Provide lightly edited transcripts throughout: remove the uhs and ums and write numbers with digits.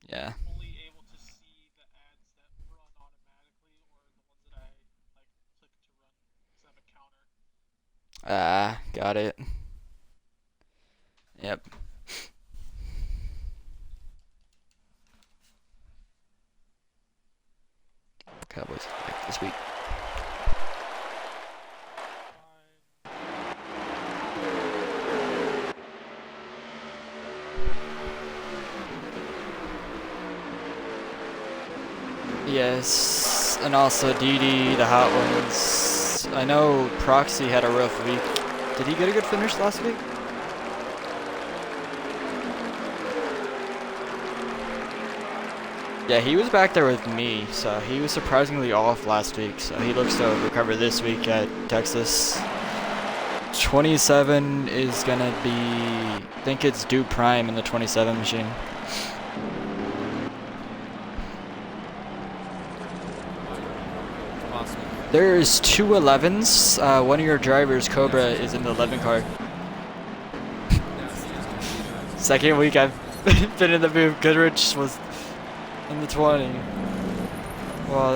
Yeah. only able to see the ads that run automatically or the ones that I like click to run because I have a counter. Ah, got it. Yep. Cowboys back this week. Fine. Yes, and also DD, the hot ones. I know Proxy had a rough week. Did he get a good finish last week? Yeah, he was back there with me, so he was surprisingly off last week, so he looks to recover this week at Texas. 27 is gonna be, I think it's due prime in the 27 machine. Awesome. There's two 11s. One of your drivers, Cobra, is in the 11 car. Second week I've been in the booth. Goodrich was in the 20. Well,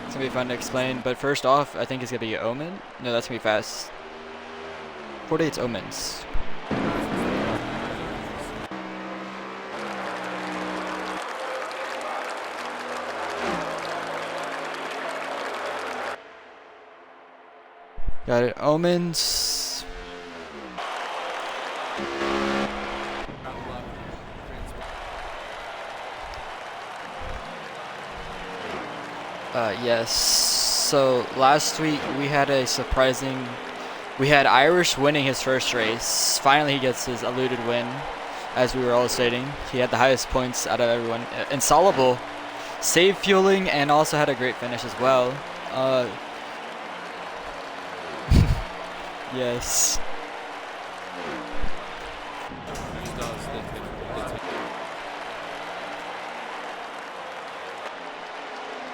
it's gonna be fun to explain. But first off, I think it's gonna be Omen. No, that's gonna be fast. 48's Omens. Got it. Omens. Yes. So last week we had a surprising. We had Irish winning his first race. Finally, he gets his eluded win, as we were all stating. He had the highest points out of everyone. Insoluble saved fueling and also had a great finish as well. Yes.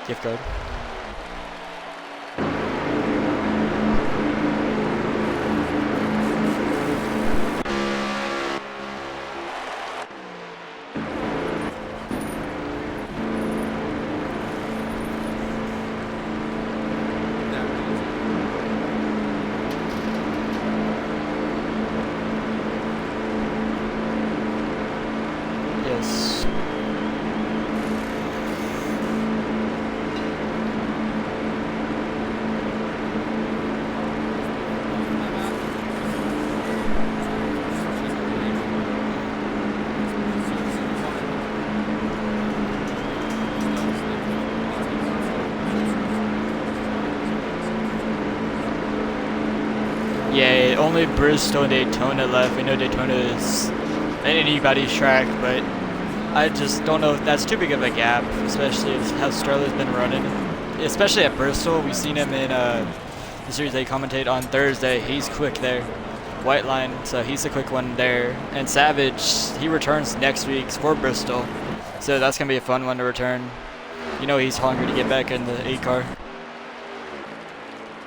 Gift card. Yes. Yeah, only Bristol and Daytona left. We know Daytona is anybody's track, but I just don't know if that's too big of a gap, especially if how Sterling's been running. Especially at Bristol, we've seen him in the series they commentate on Thursday. He's quick there. White line, so he's a quick one there. And Savage, he returns next week for Bristol. So that's going to be a fun one to return. You know he's hungry to get back in the 8 car.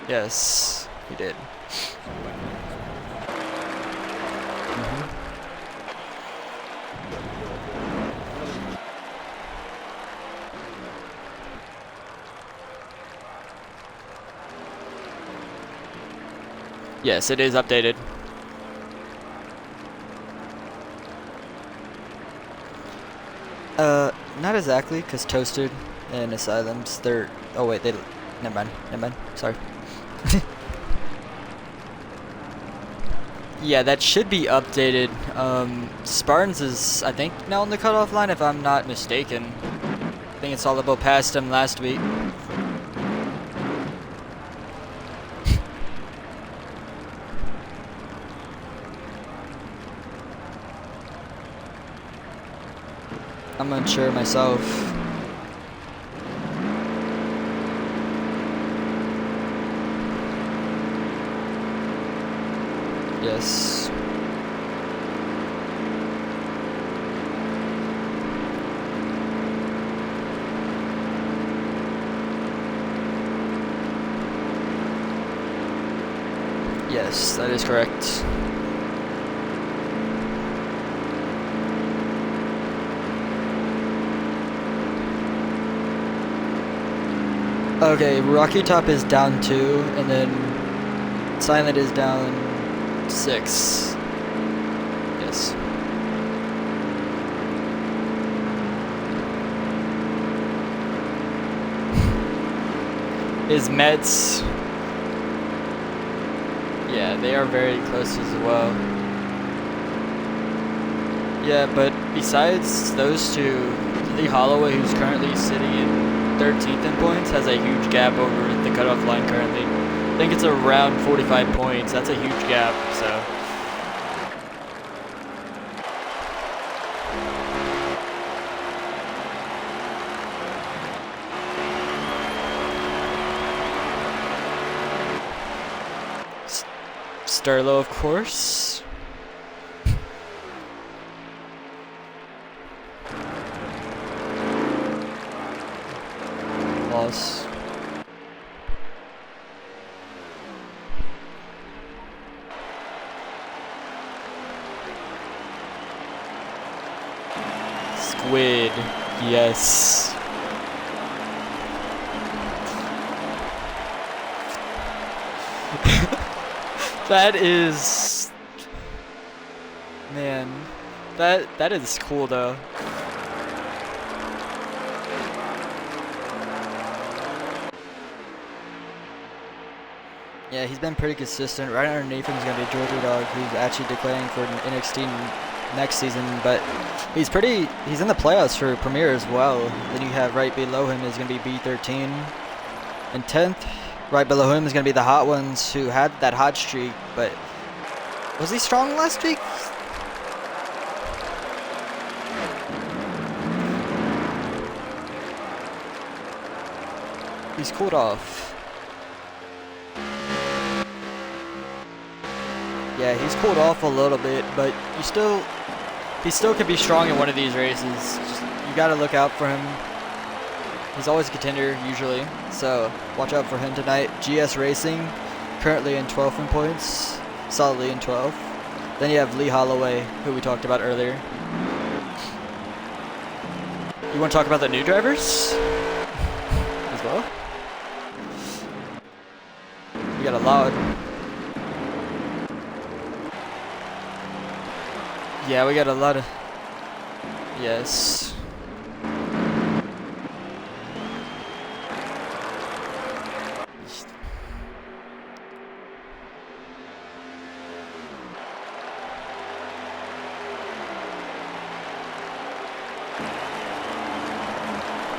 Yes, he did. Yes, it is updated. Not exactly, because Toasted and Asylums, they're... Oh, wait, they... Never mind, sorry. Yeah, that should be updated. Spartans is, I think, now on the cutoff line, if I'm not mistaken. I think it's all about past him last week. I'm unsure myself. Yes. Yes, that is correct. Okay, Rocky Top is down 2, and then Silent is down 6. Yes. Is Mets. Yeah, they are very close as well. Yeah, but besides those two, Lee Holloway, who's currently sitting in 13th in points, has a huge gap over the cutoff line currently. I think it's around 45 points. That's a huge gap, so. Sterlo, of course. Loss. Squid, yes. That is, man, that is cool though. Yeah, he's been pretty consistent. Right underneath him is going to be Georgia Dog, who's actually declaring for NXT next season. But he's in the playoffs for Premier as well. Then you have right below him is going to be B13. And 10th, right below him is going to be the Hot Ones, who had that hot streak. But was he strong last week? He's cooled off. Yeah, he's cooled off a little bit, but he still could be strong in one of these races. Just, you got to look out for him. He's always a contender, usually, so watch out for him tonight. GS Racing, currently in 12th in points, solidly in 12th. Then you have Lee Holloway, who we talked about earlier. You want to talk about the new drivers as well? We got a Loud. Yeah, we got a lot of... Yes.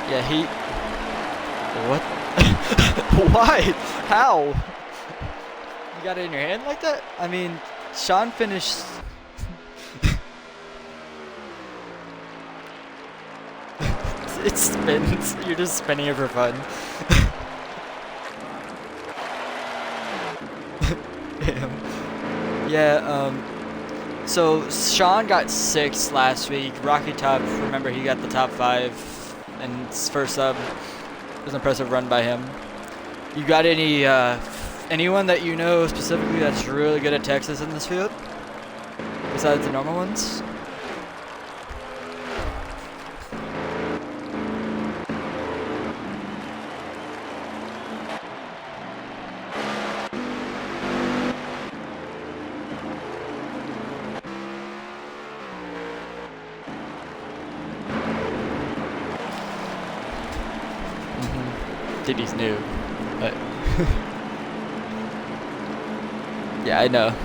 Yeah, he... What? Why? How? You got it in your hand like that? I mean, Sean finished... It spins. You're just spinning it for fun. Damn. Yeah, so Sean got 6th last week. Rocky Top, remember he got the top 5 and his first sub. It was an impressive run by him. You got any anyone that you know specifically that's really good at Texas in this field? Besides the normal ones? Diddy's new, but yeah, I know.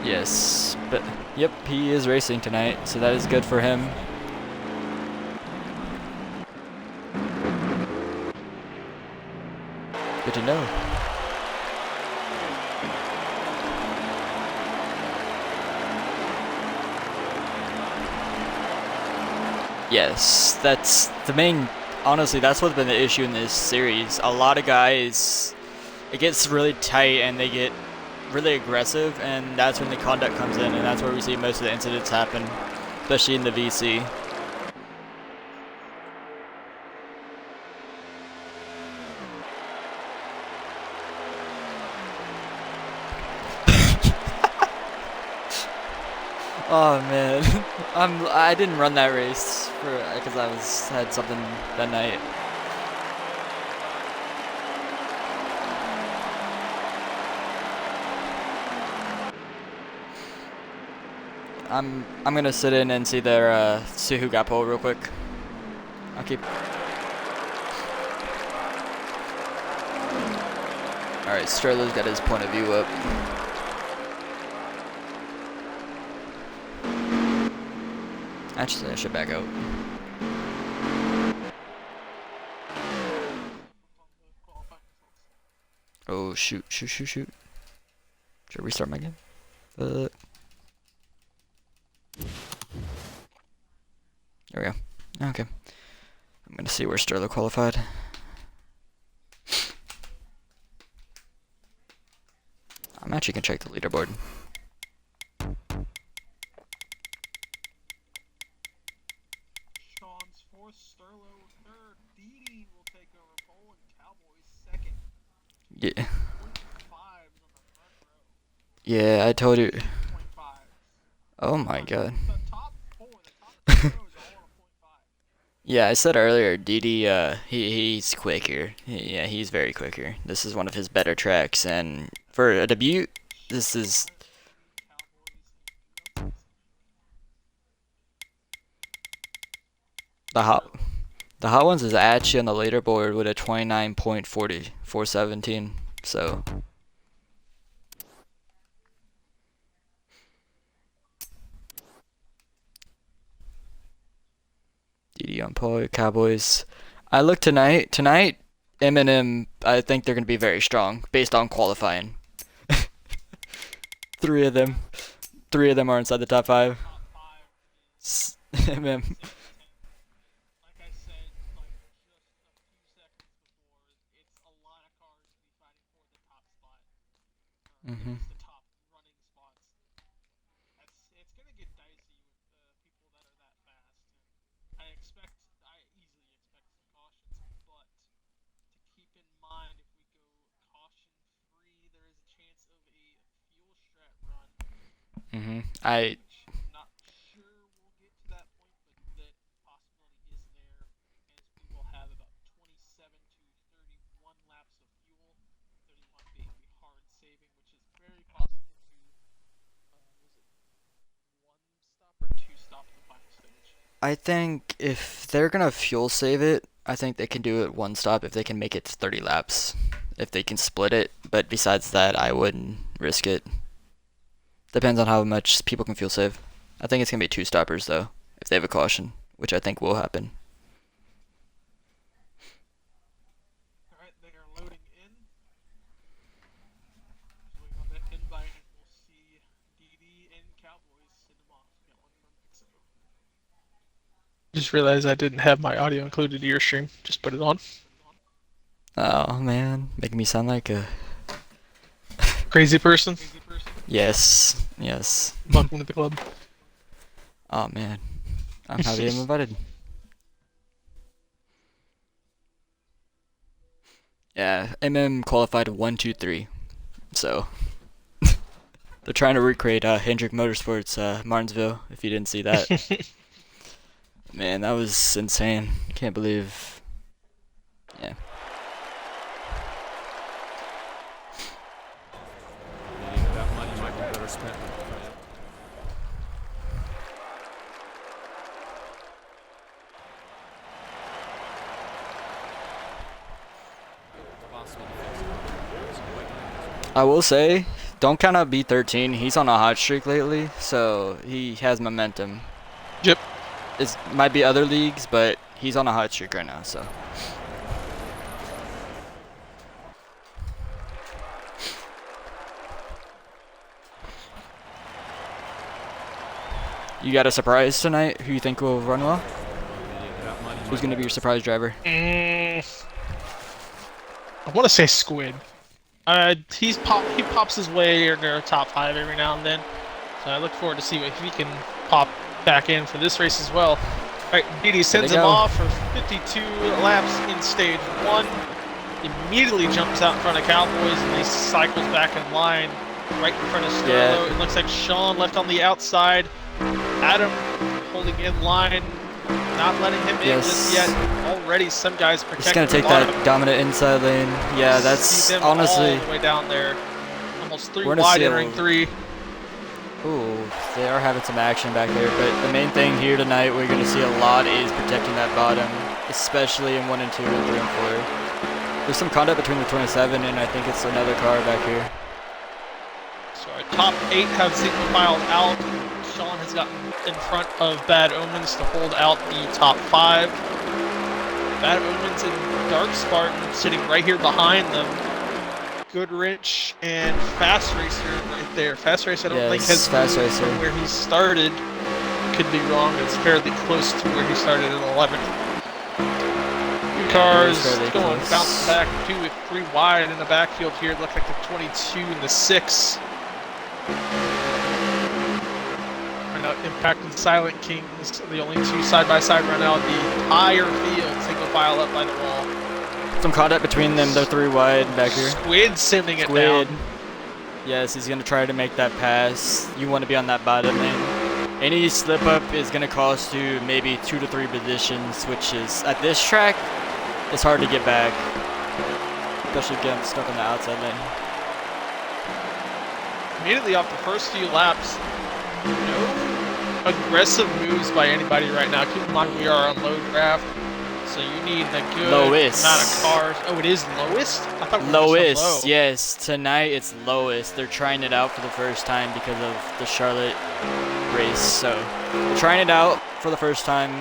Yes, but yep, he is racing tonight, so that is good for him. Good to know. Yes, that's the main... Honestly, that's what's been the issue in this series. A lot of guys, it gets really tight and they get really aggressive, and that's when the conduct comes in, and that's where we see most of the incidents happen, especially in the VC. Oh man, I didn't run that race because I had something that night. I'm gonna sit in and see see who got pole real quick. I'll keep. All right, Strello's got his point of view up. Actually, I should back out. Oh shoot! Should I restart my game? There we go. Okay. I'm gonna see where Sterlo qualified. I'm actually gonna check the leaderboard. Sean's fourth, Sterlo third, Didi will take over pole, and Cowboys second. Yeah. 0.5s on the front row. Yeah, I told you. 0.5s. Oh my god. The top four, the top two rows all on a 0.5. Yeah, I said earlier, Didi, he's quicker. Yeah, he's very quicker. This is one of his better tracks, and for a debut, this is. The hot ones is actually on the leaderboard with a 29.40, 417. So. DD on pole, Cowboys. I look tonight. Tonight, Eminem, I think they're going to be very strong based on qualifying. Three of them are inside the top 5. MM. Like I said, like just a few seconds before, it's a lot of cars to be fighting for the top spot. At least the top running spots. It's gonna get dicey with people that are that fast. And I easily expect some cautions, but to keep in mind, if we go caution free, there is a chance of a fuel strat run. I I'm not sure we'll get to that point, but that possibility is there, as we will have about 27 to 31 laps of fuel. 31 being the hard saving, which is very possible to was it one stop or two stop the final stage? I think if they're gonna fuel save it, I think they can do it one stop if they can make it to 30 laps. If they can split it, but besides that, I wouldn't risk it. Depends on how much people can fuel save. I think it's gonna be 2 stoppers though, if they have a caution, which I think will happen. Alright, they are loading in. Just waiting on that invite, and we'll see DD and Cowboys send them off. Got one from Pixo. Just realized I didn't have my audio included to your stream. Just put it on. Oh man, making me sound like a Crazy person. yes. Welcome to the club. Oh man, I'm happy I'm invited. Yeah, MM qualified 1, 2, 3, so they're trying to recreate Hendrick Motorsports Martinsville. If you didn't see that, man, that was insane. Can't believe. Yeah. That money might be better spent. I will say, don't count out B13. He's on a hot streak lately, so he has momentum. Yep. It might be other leagues, but he's on a hot streak right now, so. You got a surprise tonight? Who you think will run well? Who's going to be your surprise driver? I want to say Squid. He pops his way into top 5 every now and then. So I look forward to see if he can pop back in for this race as well. All right, Didi sends him off for 52 laps in stage 1. Immediately jumps out in front of Cowboys, and he cycles back in line right in front of Sterlo. Yeah. It looks like Sean left on the outside. Adam holding in line, not letting him in just yet. Already some guys protecting. He's gonna take that dominant inside lane. Yeah, that's See them honestly. all the way down there. Almost 3 We're gonna wide see entering 3. Ooh, they are having some action back there, but the main thing here tonight we're going to see a lot is protecting that bottom, especially in 1 and 2 and 3 and 4. There's some contact between the 27 and I think it's another car back here. So our top 8 have single filed out. Sean has gotten in front of Bad Omens to hold out the top 5. Bad Omens and Dark Spartan sitting right here behind them. Goodrich and Fast Racer right there. Fast Racer I don't think has Fast moved Racer from where he started. Could be wrong, it's fairly close to where he started in 11th. Two cars going bouncing back, 2 with 3 wide in the backfield here. It looks like the 22 and the 6. Right now, Impact and Silent Kings, the only 2 side-by-side right now. The entire field, single file up by the wall. Some contact between them. They're 3 wide back here. Squid sending it down. Yes, he's going to try to make that pass. You want to be on that bottom lane. Any slip up is going to cost you maybe 2 to 3 positions, which is, at this track, it's hard to get back. Especially getting stuck on the outside lane. Immediately off the first few laps, no aggressive moves by anybody right now. Keep in mind we are on low draft. So you need a good amount of cars. Oh, it is lowest? I thought we were just on low. Yes. Tonight it's lowest. They're trying it out for the first time because of the Charlotte race. So they're trying it out for the first time,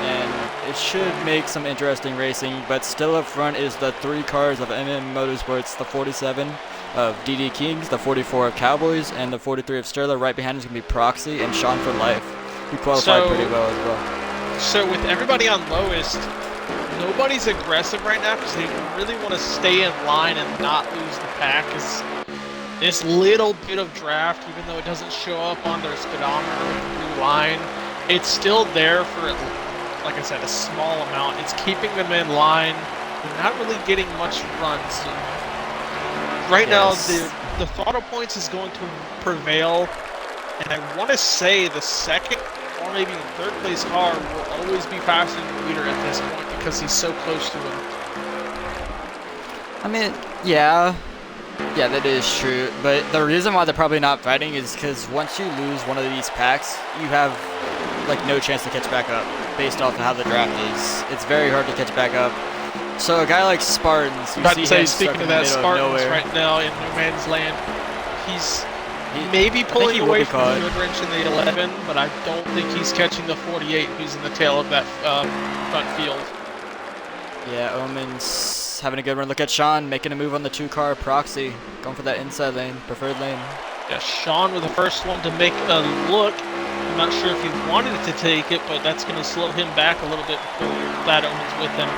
and it should make some interesting racing. But still up front is the 3 cars of MM Motorsports, the 47 of DD Kings, the 44 of Cowboys, and the 43 of Sterler. Right behind is going to be Proxy and Sean for Life, who qualified pretty well as well. So with everybody on lowest, nobody's aggressive right now because they really want to stay in line and not lose the pack. Because this little bit of draft, even though it doesn't show up on their speedometer with the blue line, it's still there for, like I said, a small amount. It's keeping them in line. They're not really getting much runs. So right now, the throttle points is going to prevail. And I want to say the second or maybe third place car will always be faster than the leader at this point because he's so close to him. I mean, yeah, that is true. But the reason why they're probably not fighting is because once you lose one of these packs, you have like no chance to catch back up based off of how the draft is. It's very hard to catch back up. So a guy like Spartans, you see him speaking of that, Spartans right now in no man's land, he's maybe pulling away from Goodrich in the 11, but I don't think he's catching the 48 who's in the tail of that front field. Yeah, Omen's having a good run. Look at Sean making a move on the 2-car Proxy, going for that inside lane, preferred lane. Yeah, Sean with the first one to make a look. I'm not sure if he wanted to take it, but that's going to slow him back a little bit before Bad Omen's with him.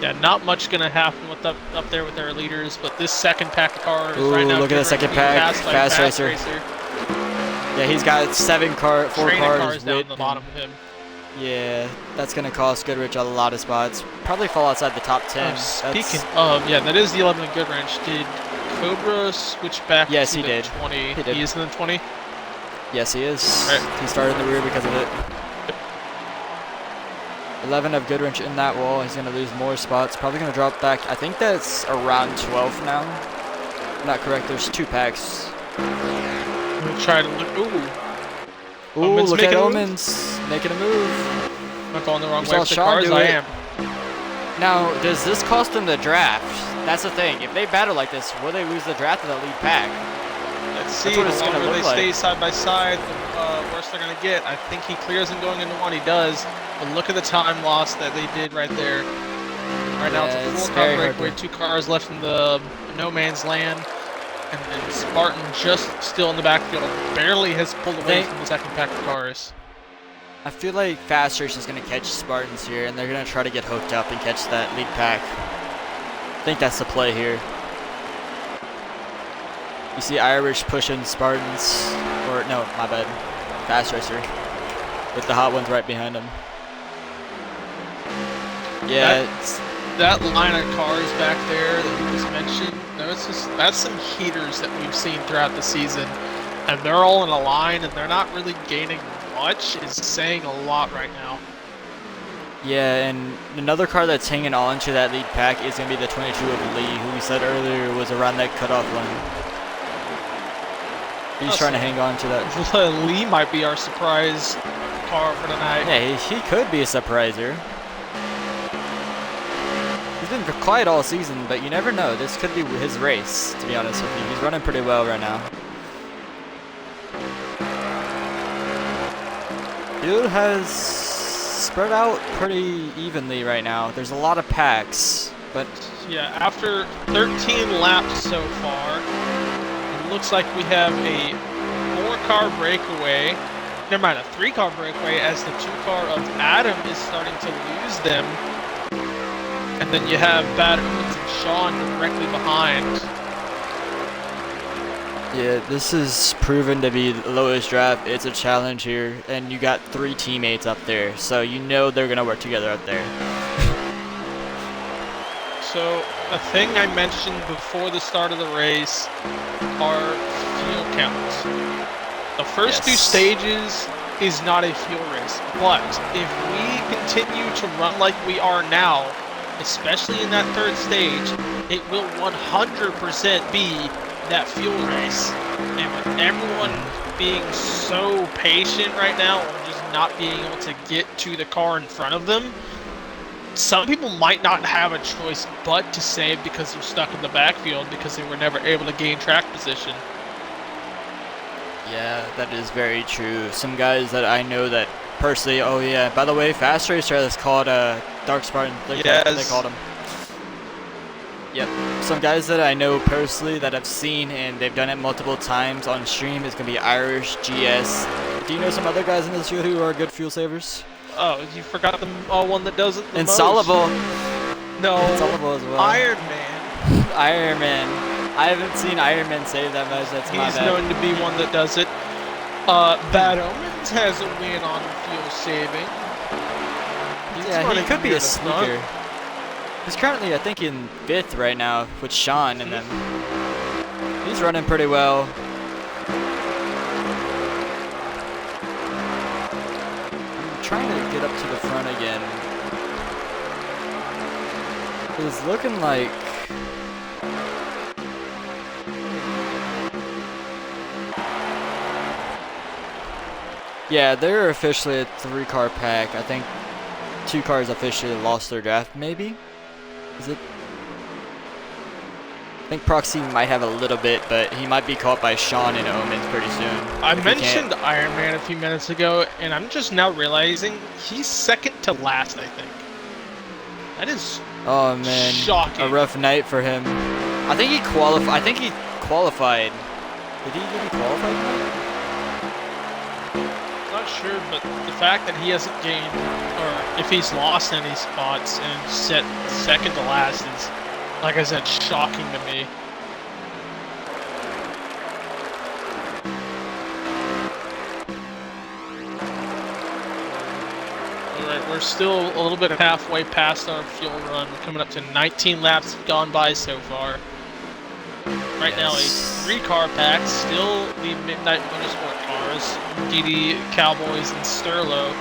Yeah, not much going to happen with up there with their leaders, but this second pack of cars right now. Look at the second pack, Fast Racer. Yeah, he's got 4 cars down the bottom of him. Yeah, that's going to cost Goodrich a lot of spots. Probably fall outside the top 10. Speaking of, yeah, that is the 11 Goodrich. Did Cobra switch back to the 20? He did. He is in the 20? Yes, he is. Right. He started in the rear because of it. 11 of Goodrich in that wall. He's going to lose more spots. Probably going to drop back. I think that's around 12th now. Not correct. There's 2 packs. I'm going to try to look. Ooh, look at Omens making a move. I'm not going the wrong way with the cars. I am. Now, does this cost them the draft? That's the thing. If they battle like this, will they lose the draft of the lead pack? Let's see. The longer they stay side by side, the worse they're going to get. I think he clears him going into 1. He does. But look at the time loss that they did right there. Right now it's a 4-car breakaway, 2 cars left in the no man's land. And then Spartan just still in the backfield. Barely has pulled away from the second pack of cars. I feel like Fast Race is going to catch Spartans here, and they're going to try to get hooked up and catch that lead pack. I think that's the play here. You see Irish pushing Spartans, or no, my bad, Fast Racer, with the hot ones right behind him. Yeah, that line of cars back there that you just mentioned, that's some heaters that we've seen throughout the season, and they're all in a line, and they're not really gaining much. Is saying a lot right now. Yeah, and another car that's hanging on to that lead pack is going to be the 22 of Lee, who we said earlier was around that cutoff line. He's trying to hang on to that. Lee might be our surprise car for tonight. Yeah, he could be a surpriser. He's been quiet all season, but you never know. This could be his race, to be honest with you. He's running pretty well right now. Field has spread out pretty evenly right now. There's a lot of packs, but yeah, after 13 laps so far, it looks like we have a 4-car breakaway. Never mind, a 3-car breakaway as the 2-car of Adam is starting to lose them. And then you have Bad Omens and Sean directly behind. yeah, this is proven to be the lowest draft. It's a challenge here, and you got 3 teammates up there, so you know they're gonna work together up there. So, a thing I mentioned before the start of the race are fuel counts. The first 2 stages is not a fuel race, but if we continue to run like we are now, especially in that 3rd stage, it will 100% be that fuel race. And with everyone being so patient right now, or just not being able to get to the car in front of them, some people might not have a choice but to save because they're stuck in the backfield because they were never able to gain track position. Yeah, that is very true. Some guys that I know that personally, oh yeah, by the way, Fast Racer is called Dark Spartan. They called him. Yep. Some guys that I know personally that I've seen and they've done it multiple times on stream is going to be Irish, GS. Do you know some other guys in this field who are good fuel savers? Oh, you forgot the one that does it the and most. Solable. No. And Solable as well. Iron Man. Iron Man. I haven't seen Iron Man save that much. That's my bad. He's known to be one that does it. Bad Omens has a win on fuel saving. Yeah, he could be a sneaker. He's currently, I think, in 5th right now with Sean and them. He's running pretty well. I'm trying to get up to the front again. It's looking like... Yeah, they're officially a 3-car pack. I think 2 cars officially lost their draft, maybe? Is it? I think Proxy might have a little bit, but he might be caught by Sean and Omens pretty soon. I mentioned Iron Man a few minutes ago, and I'm just now realizing he's 2nd to last, I think. That is shocking. A rough night for him. I think he qualified. Did he even qualify tonight? Not sure, but the fact that he hasn't gained, or if he's lost any spots and set 2nd to last is, like I said, shocking to me. Alright, we're still a little bit halfway past our fuel run. We're coming up to 19 laps gone by so far. Right now, a 3-car pack, still the Midnight Motorsport cars, DD, Cowboys, and Sterlo,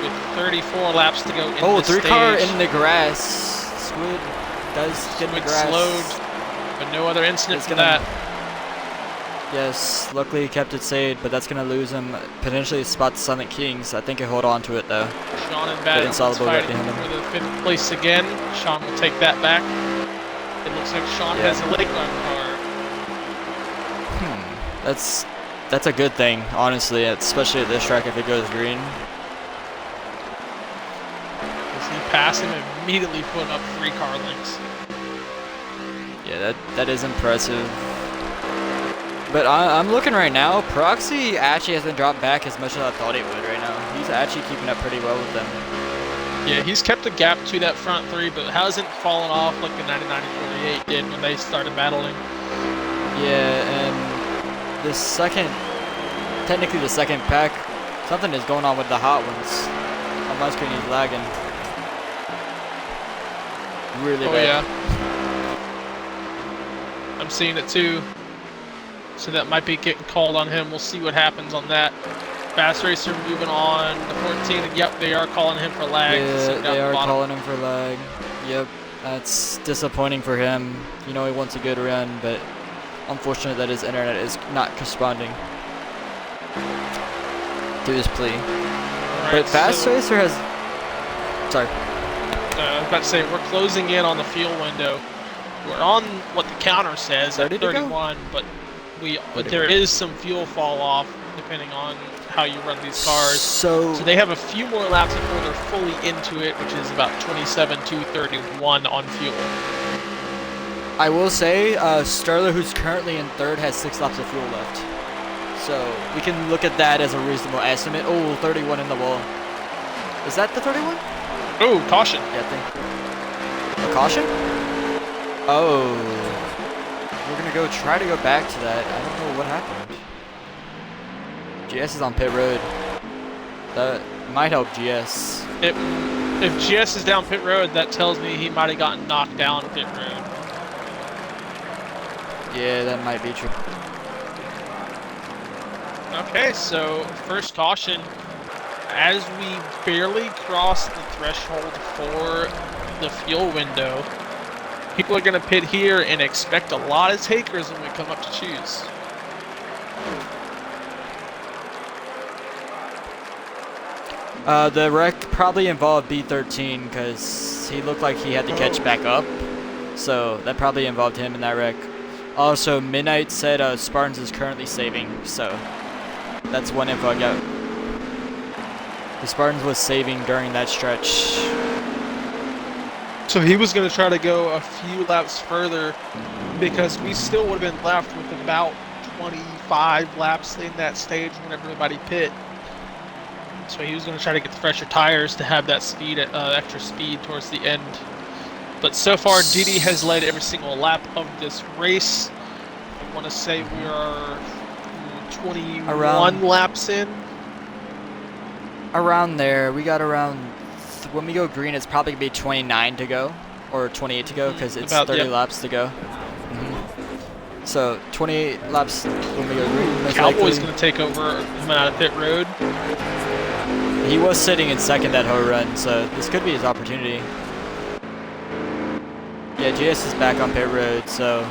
with 34 laps to go in the stage. 3-car in the grass. Squid does get in the grass. Slowed, but no other incident for that. Yes, luckily he kept it saved, but that's going to lose him. Potentially spot the Silent Kings. I think he'll hold on to it, though. Sean and Bad Omens fighting for the 5th place again. Sean will take that back. It looks like Sean has a late run car. That's a good thing, honestly, especially at this track if it goes green. As he passed him and immediately put up 3-car lengths. Yeah, that is impressive. But I'm looking right now, Proxy actually hasn't dropped back as much as I thought he would right now. He's actually keeping up pretty well with them. Yeah, he's kept a gap to that front 3, but hasn't fallen off like the 99 and 48 did when they started battling. Yeah, and technically the second pack, something is going on with the hot ones. On my screen he's lagging. Really Oh bad. yeah. I'm seeing it too. So that might be getting called on him. We'll see what happens on that. Fast Racer moving on to 14, and yep, they are calling him for lag. Yeah, they are calling him for lag. Yep, that's disappointing for him. You know he wants a good run, but unfortunate that his internet is not responding to his plea. Right, But Fast so, Racer has... Sorry. I was about to say, we're closing in on the fuel window. We're on what the counter says at 31, but there is some fuel fall off depending on how you run these cars. So they have a few more laps before they're fully into it, which is about 27:231 on fuel. I will say, Sterler, who's currently in third, has 6 laps of fuel left. So we can look at that as a reasonable estimate. Oh, 31 in the wall. Is that the 31? Oh, caution. Yeah, I think. A caution? Oh. We're going to try to go back to that. I don't know what happened. GS is on pit road. That might help GS. If GS is down pit road, that tells me he might have gotten knocked down pit road. Yeah, that might be true. Okay, so first caution. As we barely cross the threshold for the fuel window, people are going to pit here and expect a lot of takers when we come up to choose. The wreck probably involved B13 because he looked like he had to catch back up. So that probably involved him in that wreck. Also, Midnight said Spartans is currently saving, so that's one info I got. The Spartans was saving during that stretch. So he was going to try to go a few laps further because we still would have been left with about 25 laps in that stage when everybody pit. So he was going to try to get the fresher tires to have that speed, extra speed towards the end. But so far, Didi has led every single lap of this race. I want to say we are 21 laps in. Around there, we got around, when we go green, it's probably going to be 29 to go, or 28 to go, because it's 30 laps to go. So, 28 laps when we go green. Cowboy's going to take over coming out of pit road. He was sitting in second that whole run, so this could be his opportunity. Yeah, GS is back on pit road, so...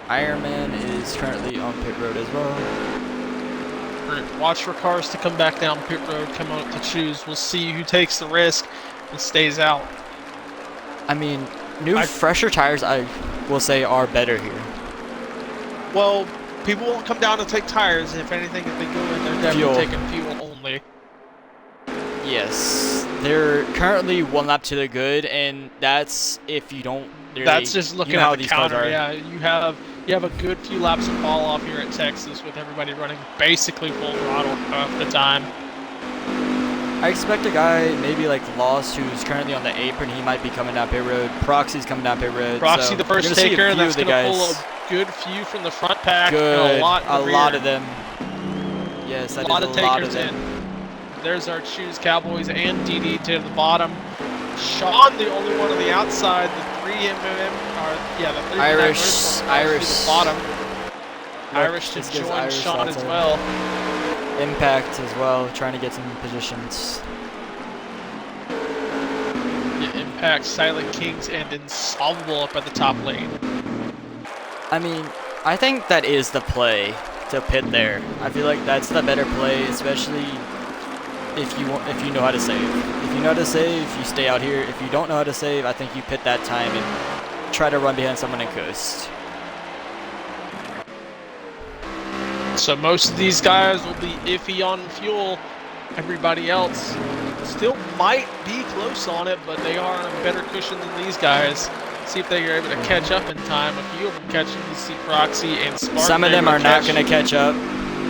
Ironman is currently on pit road as well. Watch for cars to come back down pit road, come out to choose. We'll see who takes the risk and stays out. I mean, fresher tires, I will say, are better here. Well, people won't come down to take tires. If anything, if they go in, they're definitely taking fuel only. Yes. They're currently 1 lap to the good, and that's if you don't... That's just looking at the counter. Yeah, you have a good few laps of fall off here at Texas with everybody running basically full throttle half the time. I expect a guy maybe like Loss, who's currently on the apron. He might be coming down pit road. Proxy's coming down pit road. Proxy, so the first taker, and that's going to pull a good few from the front pack. Good, and a lot of them. Yes, that is a lot of takers them. There's our Choose Cowboys and DD to the bottom. Sean, the only one on the outside. The 3 the 3 Irish to the bottom. Irish to join Irish Sean as well. Impact as well, trying to get some positions. Yeah, Impact, Silent Kings, and Insolvable up at the top lane. I mean, I think that is the play to pit there. I feel like that's the better play, especially if you know how to save. If you know how to save, you stay out here. If you don't know how to save, I think you pit that time and try to run behind someone and coast. So most of these guys will be iffy on fuel. Everybody else still might be close on it, but they are on a better cushion than these guys. See if they are able to catch up in time. A few of them catching. You see Proxy and Spartan. Some of them are not going to catch up.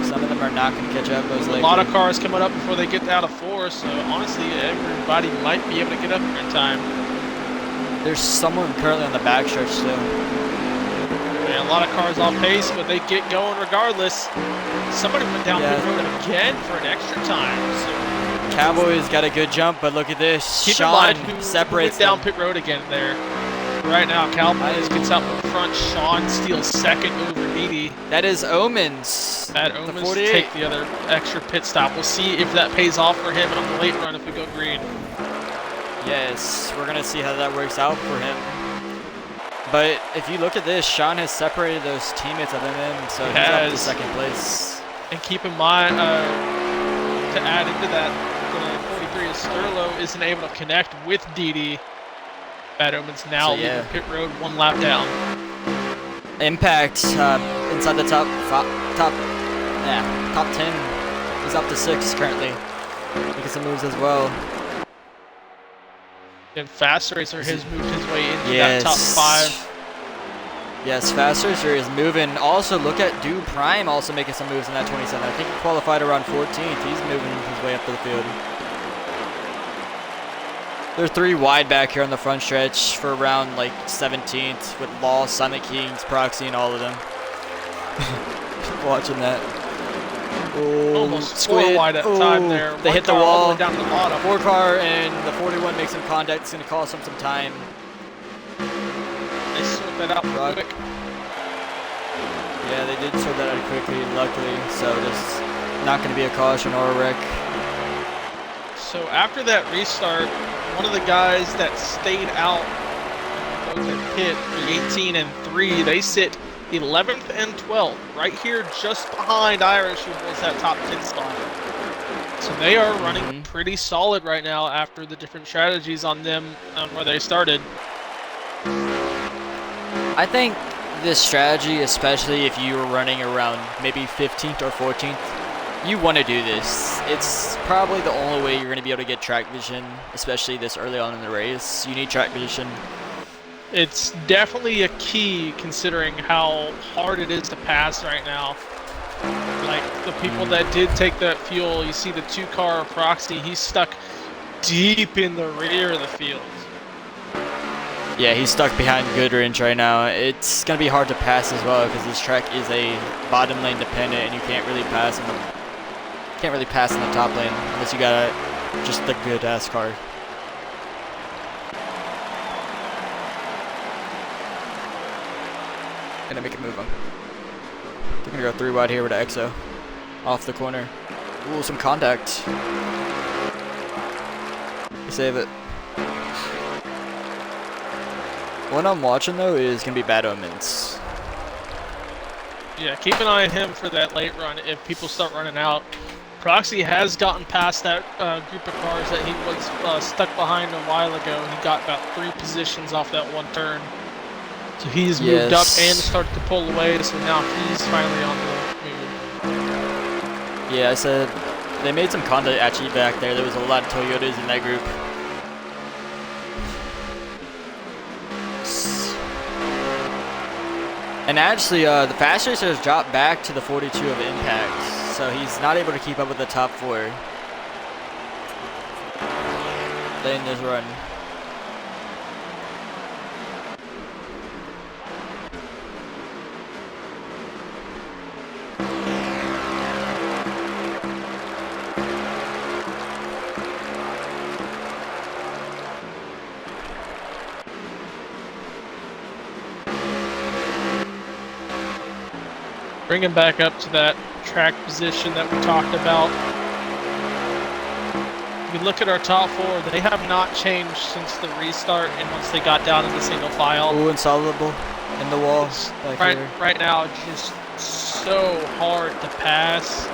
Some of them are not going to catch up. A lot of cars coming up before they get out of 4, so honestly, everybody might be able to get up here in time. There's someone currently on the backstretch still. And a lot of cars off pace, but they get going regardless. Somebody went down pit road again for an extra time. So Cowboys got a good jump, but look at this. Keep in Sean mind who separates went down them. pit road again there. Right now, Cowboys gets out in front. Sean steals second over Didi. That is Omens. That The Omens 48. take the other extra pit stop. We'll see if that pays off for him on the late run if we go green. Yes, we're going to see how that works out for him. But if you look at this, Sean has separated those teammates of him, so he's up to second place. And keep in mind, to add into that, the 43 is Sterlo isn't able to connect with Didi. Bad Omens now leaving pit road 1 lap down. Impact inside the top 10. He's up to 6 currently. Making some moves as well. And Fast Racer has moved his way into that top 5. Yes, Fast Racer is moving. Also, look at Do Prime also making some moves in that 27. I think he qualified around 14th. He's moving his way up to the field. They're 3 wide back here on the front stretch for around like 17th with Law, Silent Kings, Proxy, and all of them. Watching that. Oh, Almost Squid. 4 wide at time there. They One hit the car all wall. way down to the bottom. 4 car and the 41 makes some contact. It's going to cost him some time. They sort that out quick. Yeah, they did sort that out quickly, luckily. So there's not going to be a caution or a wreck. So after that restart, one of the guys that stayed out was a pit, the 18 and 3. They sit 11th and 12th, right here just behind Irish, who holds that top 10 spot. So they are running pretty solid right now after the different strategies on them where they started. I think this strategy, especially if you were running around maybe 15th or 14th, you want to do this. It's probably the only way you're going to be able to get track vision, especially this early on in the race. You need track vision. It's definitely a key considering how hard it is to pass right now. Like the people that did take that fuel, you see the 2-car Proxy, he's stuck deep in the rear of the field. Yeah, he's stuck behind Goodrich right now. It's going to be hard to pass as well because this track is a bottom lane dependent and you can't really pass in the top lane unless you got just the good ass car. Gonna make a move on. They're gonna go 3 wide here with the EXO. Off the corner. Ooh, some contact. Save it. What I'm watching though is gonna be Bad Omens. Yeah, keep an eye on him for that late run if people start running out. Proxy has gotten past that group of cars that he was stuck behind a while ago. He got about 3 positions off that one turn. So he's moved up and started to pull away, so now he's finally on the move. Yeah, I said they made some contact actually back there. There was a lot of Toyotas in that group. And actually, the Fast Racer has dropped back to the 42 of Impact, so he's not able to keep up with the top 4. Late in this run. Bring him back up to that track position that we talked about. We look at our top 4, they have not changed since the restart and once they got down into single file. Ooh, insoluble in the wall. Right now, just so hard to pass.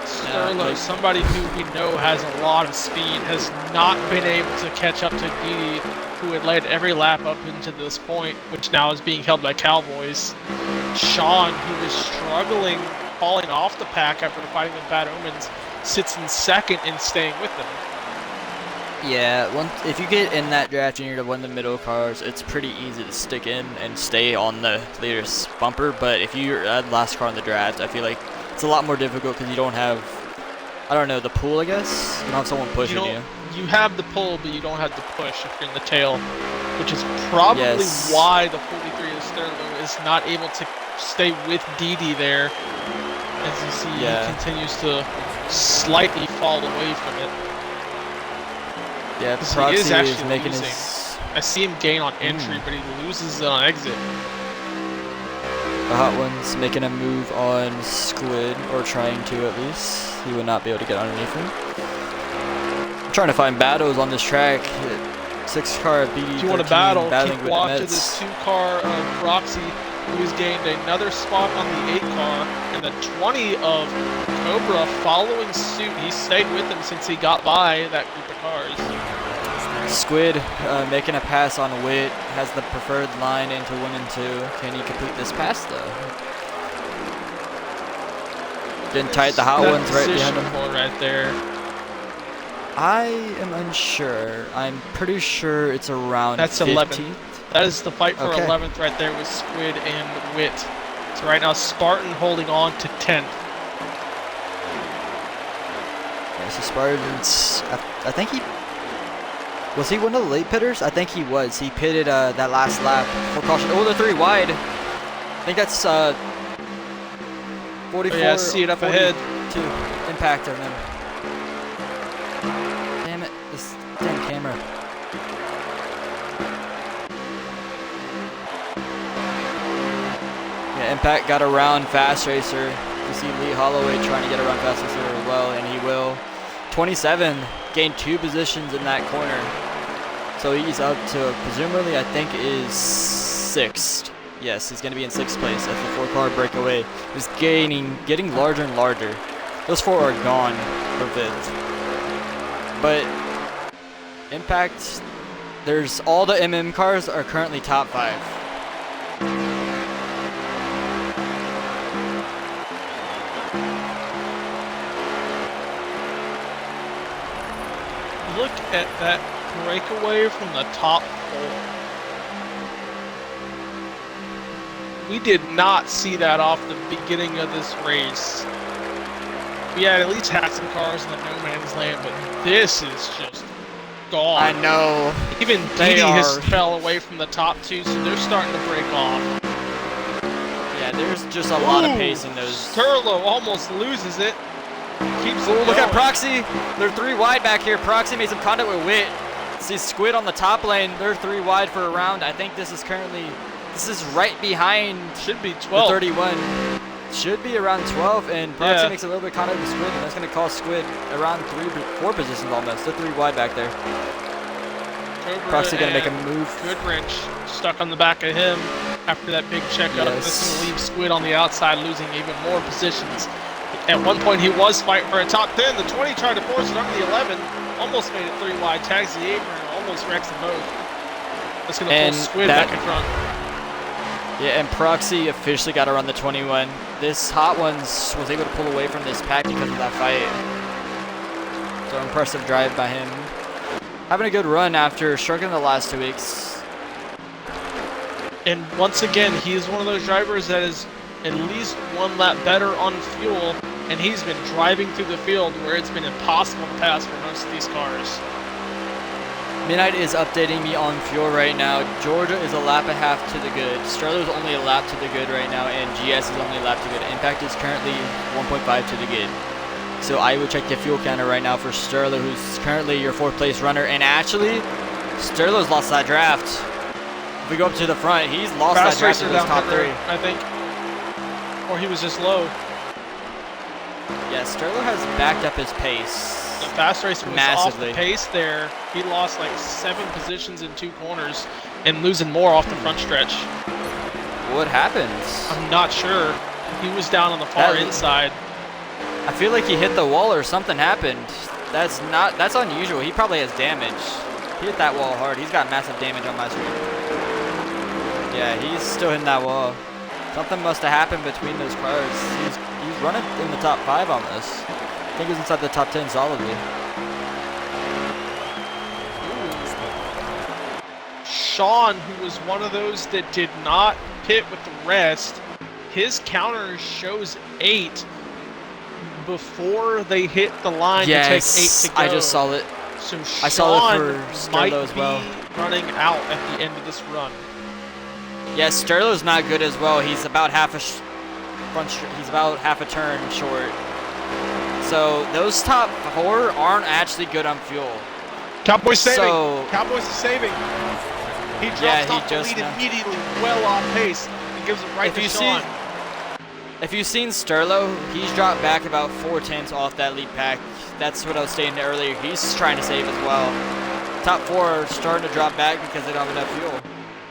Sterlo, somebody who we know has a lot of speed, has not been able to catch up to Didi, who had led every lap up into this point, which now is being held by Cowboys. Sean, who is struggling, falling off the pack after fighting with Bad Omens, sits in second and staying with them. Yeah, if you get in that draft and you're to one of the middle cars, it's pretty easy to stick in and stay on the leader's bumper. But if you're the last car in the draft, I feel like it's a lot more difficult because you don't have, I don't know, the pull, I guess? You don't have someone pushing you. You have the pull, but you don't have the push if you're in the tail, which is probably why the 43 of Sterlo is not able to stay with Didi there. As you see, he continues to slightly fall away from it. Yeah, 'Cause he Proxy is actually is making losing. his. I see him gain on entry, but he loses it on exit. The Hot One's making a move on Squid, or trying to at least. He would not be able to get underneath him. I'm trying to find battles on this track. 6-car BD13 If you want to battle, battling keep with watch of Mets. this 2-car of Proxy, who's gained another spot on the 8-car, and the 20 of Cobra following suit. He stayed with him since he got by that group of cars. Squid making a pass on Wit, has the preferred line into 1 and 2. Can he complete this pass though? Getting tight, the Hot That One's right behind position him. for right there. I am unsure. I'm pretty sure it's around That's 15th. 11th. That is the fight for Okay. 11th right there with Squid and Wit. So right now Spartan holding on to 10th. Yeah, so Spartans, I think he... Was he one of the late pitters? I think he was. He pitted that last lap for caution. Oh, they're 3 wide. I think that's 44. Oh, yeah, I see it up ahead. 42 impact of him. Damn it, this damn camera. Yeah, Impact got around Fast Racer. You see Lee Holloway trying to get around Fast Racer as well, and he will. 27, gained 2 positions in that corner. So he's up to, presumably, I think is 6th. Yes, he's going to be in 6th place as the 4-car breakaway is getting larger and larger. Those 4 are gone for 5th. But Impact, there's all the MM cars are currently top 5. Look at that breakaway from the top 4. We did not see that off the beginning of this race. We had at least had some cars in the no man's land, but this is just gone. I know. Even They Didi has are- fell away from the top 2, so they're starting to break off. Yeah, there's just a lot of Ooh, pace in those. Turlo almost loses it. Keeps Oh, it look at going. Proxy. They're 3 wide back here. Proxy made some contact with Wit. See Squid on the top lane. They're 3 wide for a round. I think this is right behind Should be the 12. 31. Should be around 12, and Proxy Yeah. makes a little bit contact with Squid, and that's going to cost Squid around 4 positions almost. They're 3 wide back there. Cobra Proxy going to make a and move. Goodwrench stuck on the back of him after that big checkup. Yes. This is going to leave Squid on the outside, losing even more positions. At one point, he was fighting for a top 10. The 20 tried to force it under the 11. Almost made it 3 wide. Tags the apron and almost wrecks them both. That's going to pull And Squid that- back in front. Yeah, and Proxy officially got around the 21. This Hot Ones was able to pull away from this pack because of that fight. So impressive drive by him. Having a good run after struggling the last 2 weeks. And once again, he is one of those drivers that is at least 1 lap better on fuel, and he's been driving through the field where it's been impossible to pass for most of these cars. Midnight is updating me on fuel right now. Georgia is a lap and a half to the good. Sterlo's only a lap to the good right now, and GS is only a lap to good. Impact is currently 1.5 to the good. So I will check the fuel counter right now for Sterlo, who's currently your 4th place runner. And actually, Sterlo's lost that draft. If we go up to the front, he's lost that Fast draft racer in those down top there, 3. I think. Or he was just low. Yeah, Sterlo has backed up his pace. The fast racer was Massively. off the pace there. He lost like 7 positions in 2 corners and losing more off the front stretch. What happens? I'm not sure. He was down on the far That- inside. I feel like he hit the wall or something happened. That's unusual. He probably has damage. He hit that wall hard. He's got massive damage on my screen. Yeah, he's still hitting that wall. Something must have happened between those cars. He's running in the top 5 on this. I think he's inside the top 10 solidly. Sean, who was one of those that did not pit with the rest, his counter shows 8 before they hit the line to take 8 to go. I just saw it. So I saw it Sean for Sterlo might as well. be running out at the end of this run. Yeah, Sterlo's not good as well. He's about half a turn short. So those top 4 aren't actually good on fuel. Cowboy's saving. So Cowboys is saving. He drops Yeah, he off the just lead now. immediately, well off pace, and gives it right if to you Sean. if you've seen Sterlo, he's dropped back about 4/10 off that lead pack. That's what I was saying earlier. He's trying to save as well. Top 4 are starting to drop back because they don't have enough fuel.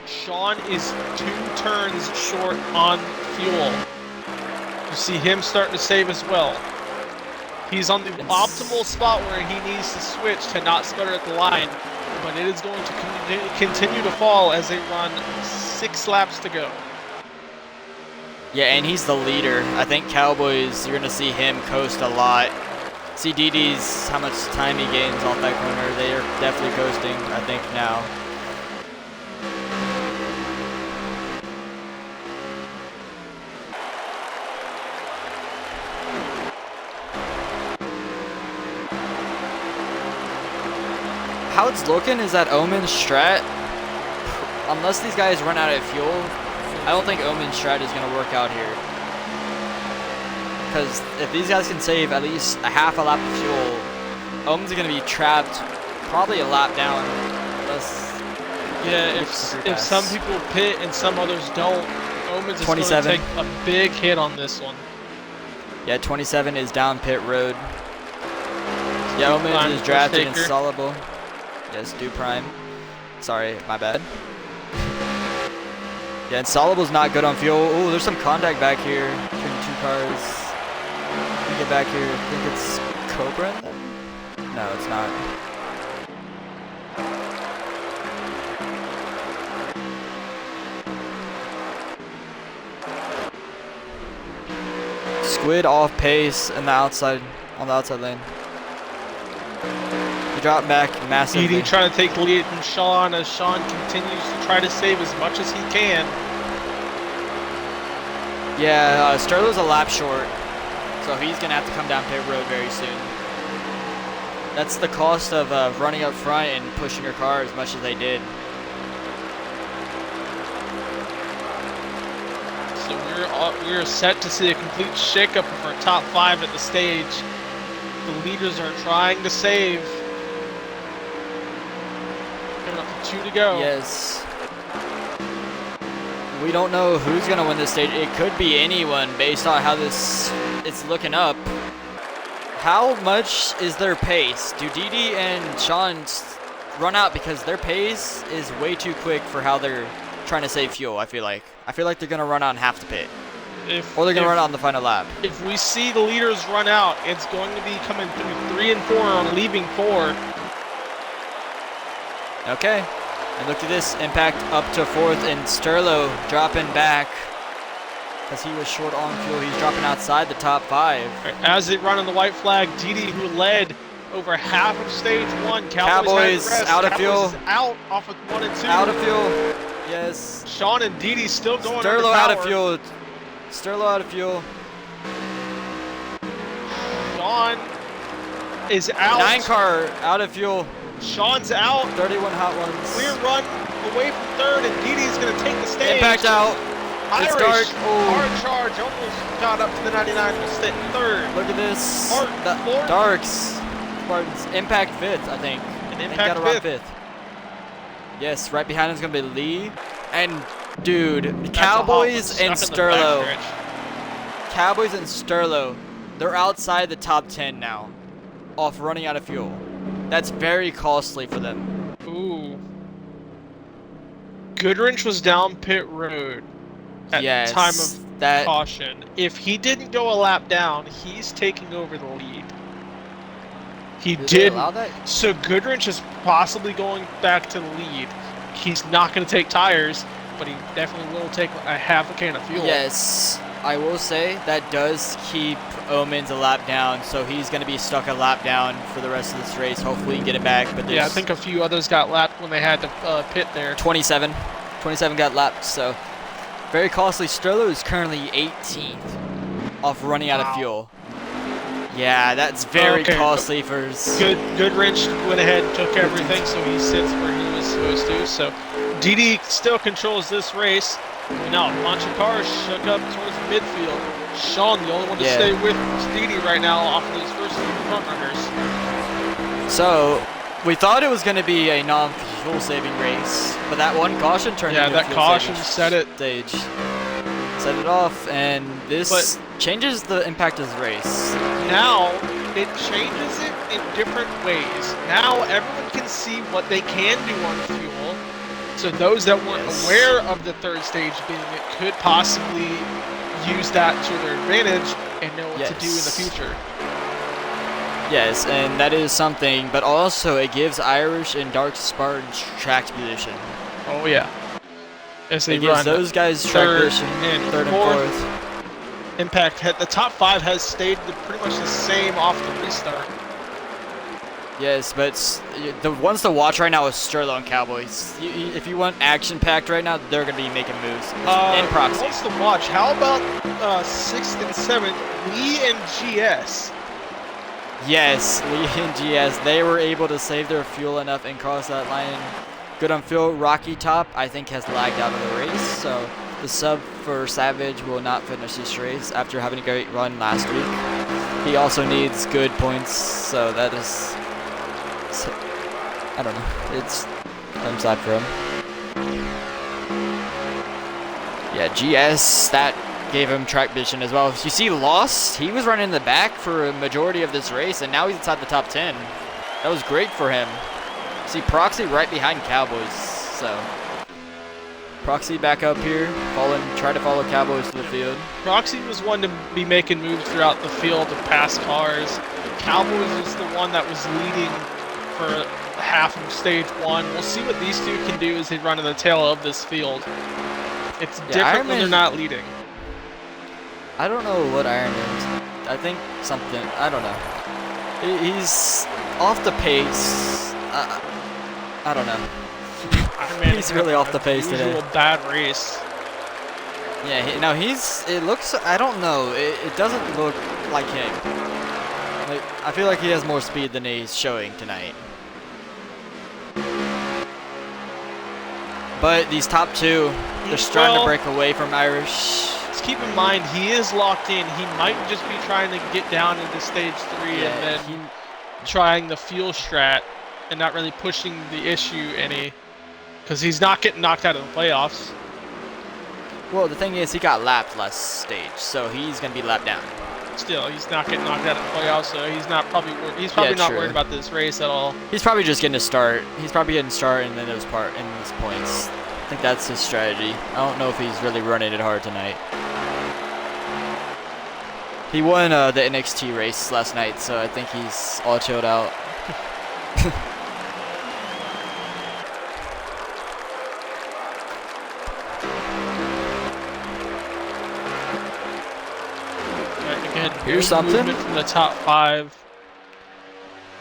Sean is 2 turns short on fuel. You see him starting to save as well. He's on the optimal spot where he needs to switch to not sputter at the line, but it is going to continue to fall as they run 6 laps to go. Yeah, and he's the leader. I think Cowboys, you're going to see him coast a lot. See DD's how much time he gains off that corner. They are definitely coasting, I think, now. How it's looking is that Omen's strat, unless these guys run out of fuel, I don't think Omen's strat is going to work out here. Because if these guys can save at least a half a lap of fuel, Omen's going to be trapped probably a lap down. Unless Yeah, if some people pit and some others don't, Omen's is going to 27. take a big hit on this one. Yeah, 27 is down pit road. Yeah, Prime Omen is drafted first taker. installable. Yes, do prime. Sorry, my bad. Yeah, installable's not good on fuel. Ooh, there's some contact back here between 2 cars. Let me get back here. I think it's Cobra in them? No, it's not. Squid off pace in the outside, on the outside lane. He dropped back massively. Edie trying to take the lead from Sean as Sean continues to try to save as much as he can. Yeah, Sterlo's a lap short, so he's going to have to come down pit road very soon. That's the cost of running up front and pushing your car as much as they did. So we're set to see a complete shakeup of our top 5 at the stage. The leaders are trying to save. Coming up to 2 to go. Yes. We don't know who's going to win this stage. It could be anyone based on how this is looking up. How much is their pace? Do Didi and Sean run out because their pace is way too quick for how they're trying to save fuel, I feel like. I feel like they're going to run out and have to pit. Or they're going to run out on the final lap. If we see the leaders run out, it's going to be coming through 3 and 4 on leaving 4. Okay. And look at this. Impact up to 4th and Sterlo dropping back because he was short on fuel. He's dropping outside the top 5. As they run on the white flag, Didi, who led over half of stage 1. Cowboys out of fuel. Is out off of 1 and 2. Out of fuel. Yes. Sean and Didi still going Sterlo under out of power. fuel. Sterlo out of fuel. Sean is out. 9 car out of fuel. Sean's out. 31 hot ones. Clear run away from 3rd, and Didi's going to take the stage. Impact out. Irish, It's dark. Oh. hard charge, almost got up to the 99, will sit 3rd. Look at this. Hart, The 4th. Darks. Spartans. Impact 5th, I think. And They Impact got around 5th. 5th. Yes, right behind him is going to be Lee. And, dude, That's a hot one, Cowboys stuck and in the Sterlo. backstretch. Cowboys and Sterlo. They're outside the top 10 now. Off running out of fuel. That's very costly for them. Ooh. Goodrich was down pit road at Yes, time of that caution. If he didn't go a lap down, he's taking over the lead. He did they did. allow that? So Goodrich is possibly going back to the lead. He's not going to take tires, but he definitely will take a half a can of fuel. Yes, I will say that does keep Omens a lap down, so he's going to be stuck a lap down for the rest of this race. Hopefully, he can get it back. But Yeah, I there's think a few others got lapped when they had to pit there. 27 got lapped, so very costly. Sterlo is currently 18th off running out of Wow. fuel. Yeah, that's very Okay. costly for. Goodrich went ahead and took everything, so he sits where he was supposed to. So Didi still controls this race. Now a bunch of cars shook up towards midfield. Sean, the only one to Yeah. stay with Steedy right now off of those first few front runners. So, we thought it was going to be a non-fuel saving race, but that one caution turned Yeah, into that a fuel caution saving set it. stage. Set it off, and this changes the impact of the race. Now, it changes it in different ways. Now, everyone can see what they can do on fuel. So those that weren't aware of the third stage being it could possibly use that to their advantage and know what to do in the future. Yes, and that is something, but also it gives Irish and Dark Spartan track position. Oh yeah. As they It gives run those guys track position, third and fourth. Impact the top 5 has stayed pretty much the same off the restart. Yes, but the ones to watch right now is Sterlo and Cowboys. If you want action-packed right now, they're going to be making moves. And Proxy. Wants to watch. How about 6th and 7th, Lee and GS? Yes, Lee and GS, they were able to save their fuel enough and cross that line. Good on fuel. Rocky Top, I think, has lagged out of the race, so the sub for Savage will not finish this race after having a great run last week. He also needs good points, so that is... I don't know. It's... I'm sad for him. Yeah, GS, that gave him track position as well. You see Lost, he was running in the back for a majority of this race, and now he's inside the top 10. That was great for him. See Proxy right behind Cowboys, so... Proxy back up here, try to follow Cowboys to the field. Proxy was one to be making moves throughout the field to pass cars. Cowboys was the one that was leading for half of stage 1. We'll see what these two can do as they run in the tail of this field. It's different when they're not leading. I don't know what Iron is. I think something, I don't know. He's off the pace. I don't know. He's really off the pace today. Bad race. Yeah, it looks, I don't know, it doesn't look like him. Like, I feel like he has more speed than he's showing tonight. But these top 2, they're starting to break away from Irish. Let's keep in mind, he is locked in. He might just be trying to get down into stage 3 and then trying the fuel strat and not really pushing the issue any. Because he's not getting knocked out of the playoffs. Well, the thing is, he got lapped last stage, so he's going to be lapped down. Still, he's not getting knocked out of the playoffs, so he's probably not worried about this race at all. He's probably just getting a start. He's probably getting a start and then those points. I think that's his strategy. I don't know if he's really running it hard tonight. He won the NXT race last night, so I think he's all chilled out. Here's something from the top 5.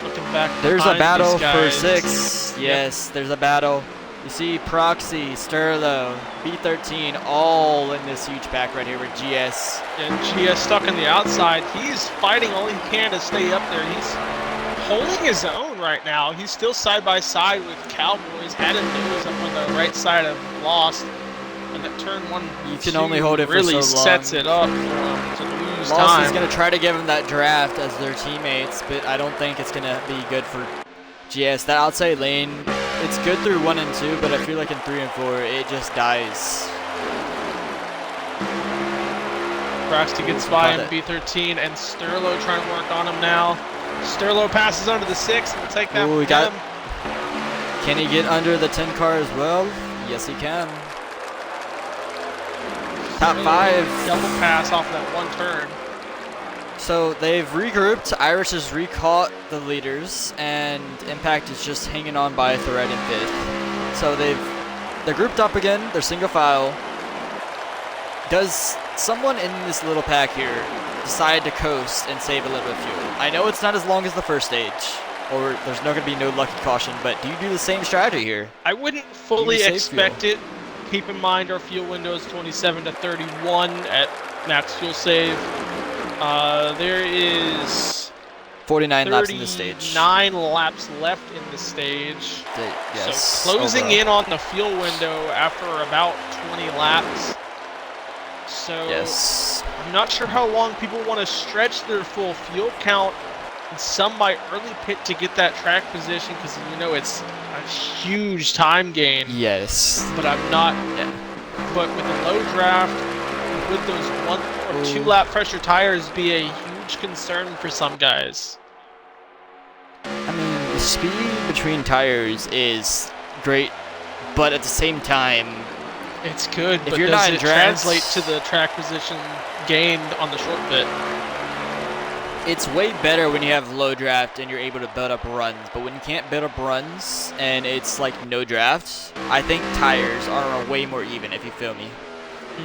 Looking back, there's a battle for guys. 6. Yes, there's a battle. You see Proxy, Sterlo, B13, all in this huge pack right here with GS. And GS stuck on the outside. He's fighting all he can to stay up there. He's holding his own right now. He's still side by side with Cowboys. Had him nose up on the right side of Lost. And that turn 1, you can only hold it for really so long. Sets it up to lose Lost time. is going to try to give him that draft as their teammates, but I don't think it's going to be good for GS. That outside lane, it's good through 1 and 2, but I feel like in 3 and 4, it just dies. Braxton gets by him, B13, and Sterlo trying to work on him now. Sterlo passes under the 6 and will take that from him. Can he get under the 10 car as well? Yes, he can. Top 5. Double pass off that one turn. So they've regrouped. Irish has recaught the leaders, and Impact is just hanging on by a thread in 5th. So they're grouped up again. They're single file. Does someone in this little pack here decide to coast and save a little bit of fuel? I know it's not as long as the first stage, or there's not going to be no lucky caution, but do you do the same strategy here? I wouldn't fully expect it. Keep in mind our fuel window is 27 to 31 at max fuel save. There is 49 laps in the stage. 9 laps left in the stage. Yes, so closing in on the fuel window after about 20 laps. So yes. I'm not sure how long people want to stretch their full fuel count. And some might early pit to get that track position because you know it's a huge time gain. Yes. But I'm not. But with a low draft, would those 1 or 2 lap pressure tires be a huge concern for some guys? I mean, the speed between tires is great, but at the same time, It's good, if but you're does not in it drafts, translate to the track position gained on the short bit? it's way better when you have low draft and you're able to build up runs. But when you can't build up runs and it's like no drafts, I think tires are way more even, if you feel me.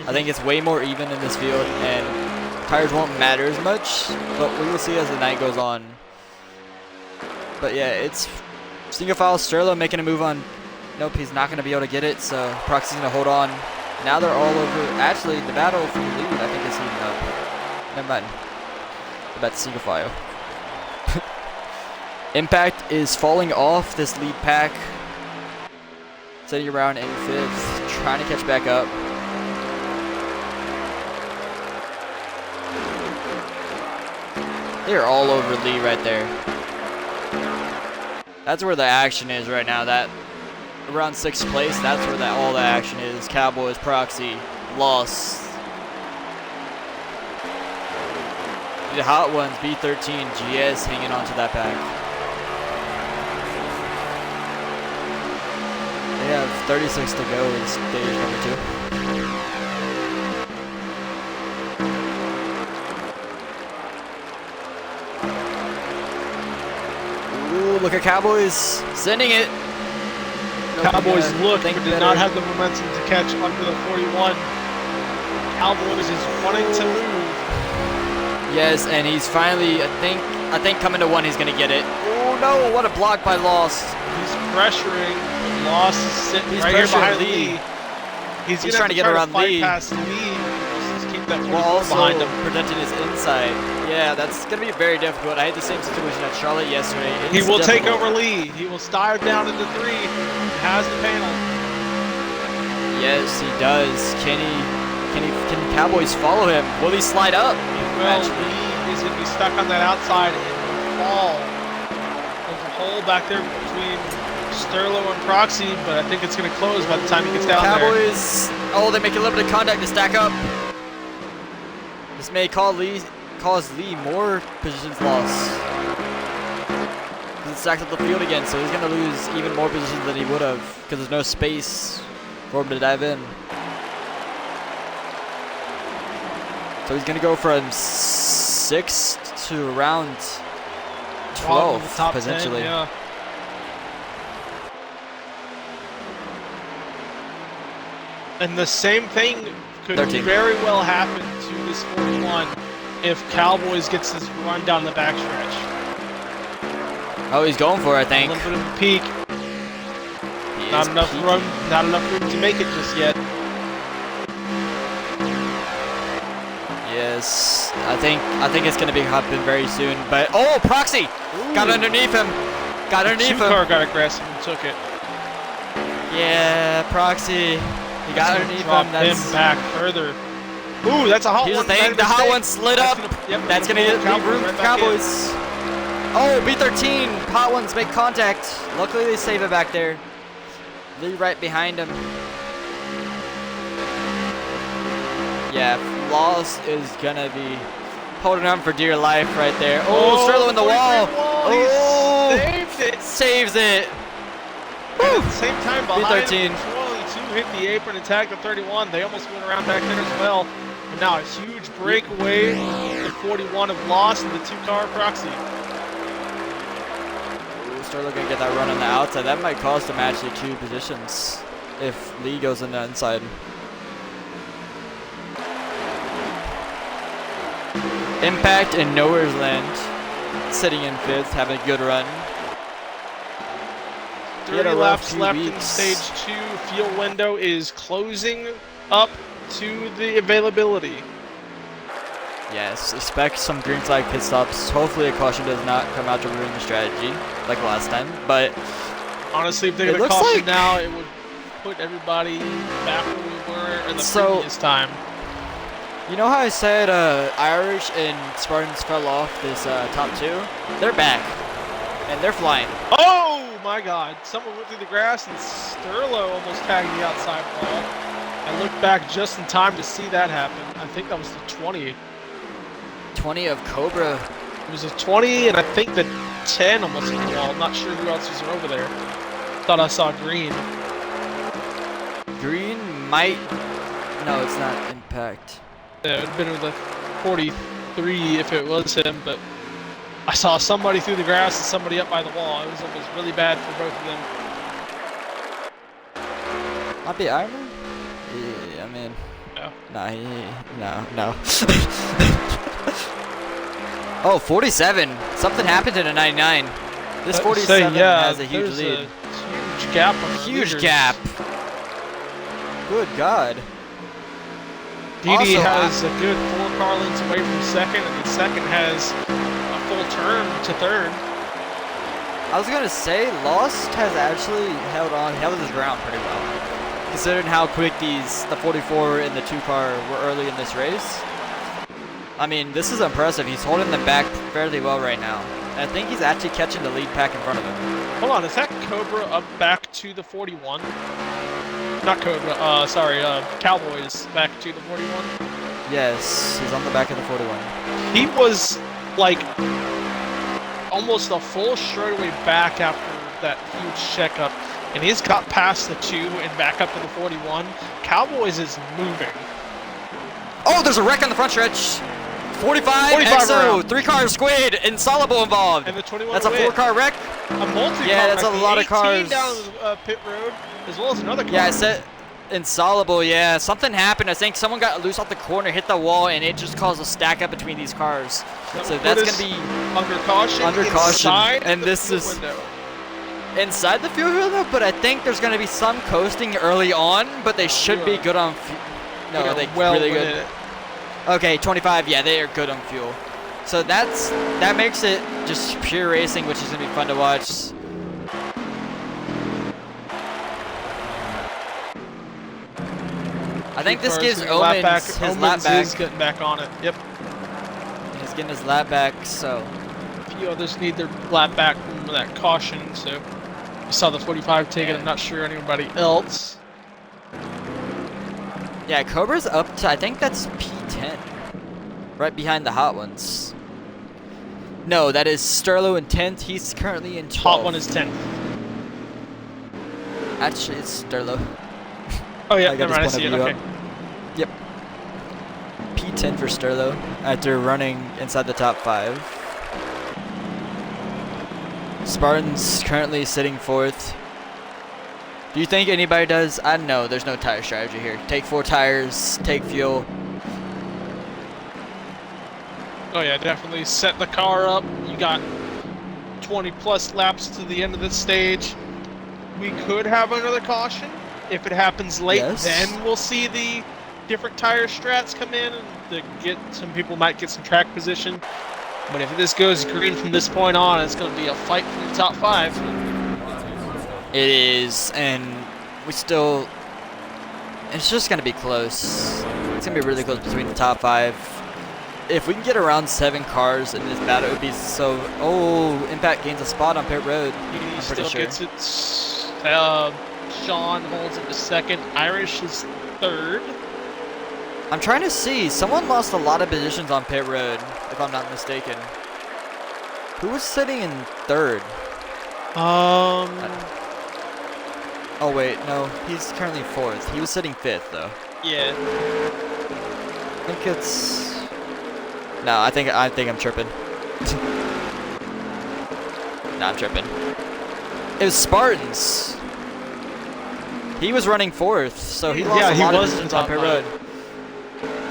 I think it's way more even in this field, and tires won't matter as much, but we will see as the night goes on. But yeah, it's single file Sterlo making a move on. Nope, he's not going to be able to get it, so Proxy's going to hold on. Now they're all over. Actually, the battle for the lead, I think, is heating up. Never mind. About the single file. Impact is falling off this lead pack. Sitting around in 5th, trying to catch back up. They're all over Lee right there. That's where the action is right now. That around 6th place, that's where all the action is. Cowboys, Proxy, lost. The hot ones, B13, GS hanging on to that pack. They have 36 to go in stage number 2. Ooh, look at Cowboys sending it. Cowboys look, but did better. not have the momentum to catch under the 41. Cowboys is wanting to move. Yes, and he's finally, I think coming to 1, he's gonna get it. Oh no, what a block by Lost. He's pressuring. Lost is sitting He's right here behind pressuring Lee. Lee. He's trying to get around fight Lee. past Lee. Just keep that 44 While also behind him. protecting his inside. Yeah, that's gonna be very difficult. I had the same situation at Charlotte yesterday. He It's will take difficult. over Lee. He will dive down into 3. He has the panel. Yes, he does. Can Cowboys follow him? Will he slide up? Well, Lee is going to be stuck on that outside and fall. There's a hole back there between Sterlo and Proxy, but I think it's going to close by the time he gets down there. Cowboys, oh, they make a little bit of contact to stack up. This may cause Lee more positions lost. He stacked up the field again, so he's going to lose even more positions than he would have because there's no space for him to dive in. So he's going to go from 6th to around 12th, top potentially. 10, yeah. And the same thing could 13. very well happen to this 41 if Cowboys gets this run down the backstretch. Oh, he's going for it, I A think. little bit of a peak. He Not is enough peaking. room. Not enough room to make it just yet. Yes, I think it's gonna be happen very soon. But oh, Proxy got underneath him. Got underneath him. Two-car got aggressive and took it. Yeah, Proxy. He got underneath Drop him. him That's back further. Ooh, that's a hot here's one. the thing. Made a The hot mistake. one slid up. That's gonna pull leave Cowboys room right for back in. Cowboys. Oh, B13. Hot ones make contact. Luckily they save it back there. Lee right behind him. Yeah, Lost is gonna be holding on for dear life right there. Oh, Sterlo in the wall. Oh, He saved it. saves it. At the same time, behind B13. him, Swirly 2 hit the apron and tagged the 31. They almost went around back there as well. And now a huge breakaway. The 41 have lost and the 2-car Proxy. Sterlo gonna get that run on the outside. That might cost him actually 2 positions if Lee goes on the inside. Impact in Nowhere's Land, sitting in 5th, having a good run. He had 30 a rough laps few left in weeks. stage 2. Fuel window is closing up to the availability. Yes, expect some green flag pit stops. Hopefully a caution does not come out to ruin the strategy like last time. But Honestly, if they It get a looks caution like- now, it would put everybody back where we were in the So- previous time. You know how I said Irish and Spartans fell off this top 2? They're back. And they're flying. Oh my god. Someone went through the grass and Sterlo almost tagged the outside wall. I looked back just in time to see that happen. I think that was the 20. 20 of Cobra. It was a 20 and I think the 10 almost hit the wall. I'm not sure who else was over there. Thought I saw green. Green might... No, it's not Impact. Yeah, it would have been with the 43 if it was him, but I saw somebody through the grass and somebody up by the wall. It was almost really bad for both of them. Might be Iron? Yeah, I mean... No. No. Oh, 47. Something happened in a 99. This 47 has a huge lead. A huge gap on the Huge leaders. gap. Good God. Didi Also, has a good 4 car lengths away from second, and the second has a full turn to third. I was gonna say, Lost has actually held his ground pretty well, considering how quick the 44 and the 2 car were early in this race. I mean, this is impressive. He's holding them back fairly well right now. I think he's actually catching the lead pack in front of him. Hold on, is that Cobra up back to the 41? Not Cobra, Cowboys back to the 41? Yes, he's on the back of the 41. He was like almost a full straightaway back after that huge checkup, and he's got past the 2 and back up to the 41. Cowboys is moving. Oh, there's a wreck on the front stretch. 45 45 XO, around. 3-car squid, and Soluble involved. And the 21 That's a win. 4-car wreck. A multi-car Yeah, that's a wreck. lot The of cars. 18 down the pit road, as well as another car. Yeah, I said Insoluble, yeah. Something happened. I think someone got loose off the corner, hit the wall, and it just caused a stack up between these cars. So that's going to be under caution. Under caution. Inside And the this fuel is window. inside the fuel window, but I think there's going to be some coasting early on, but they should be good on fuel. No, They are they well really within good. it. Okay, 25, yeah, they are good on fuel. So that makes it just pure racing, which is going to be fun to watch. I think this gives Omens his lap back. Is getting back on it. Yep. He's getting his lap back, so. A few others need their lap back from that caution, so I saw the 45 take it. I'm not sure anybody else. Yeah, Cobra's up to, I think that's P10. Right behind the hot ones. No, that is Sterlo in 10th. He's currently in 12th. Hot one is 10. Actually, it's Sterlo. Oh yeah, I got never mind. I his see it. point of Okay. view up. Yep. P10 for Sterlo after running inside the top 5. Spartan's currently sitting 4th. Do you think anybody does? I don't know. There's no tire strategy here. Take 4 tires, take fuel. Oh yeah, definitely set the car up. You got 20 plus laps to the end of this stage. We could have another caution. If it happens late, Yes. then we'll see the different tire strats come in and some people might get some track position. But if this goes green from this point on, it's going to be a fight for the top 5. It is, and it's just going to be close. It's going to be really close between the top 5. If we can get around 7 cars in this battle, it would be so... Oh, Impact gains a spot on pit road. He I'm still pretty sure. gets it. Sean holds it to second. Irish is third. I'm trying to see. Someone lost a lot of positions on pit road, if I'm not mistaken. Who was sitting in 3rd? Oh, wait. No, he's currently 4th. He was sitting 5th, though. Yeah. I think it's... No, I think I'm tripping. No, I'm tripping. It was Spartans. He was running 4th, so he lost a lot of positions on pit road.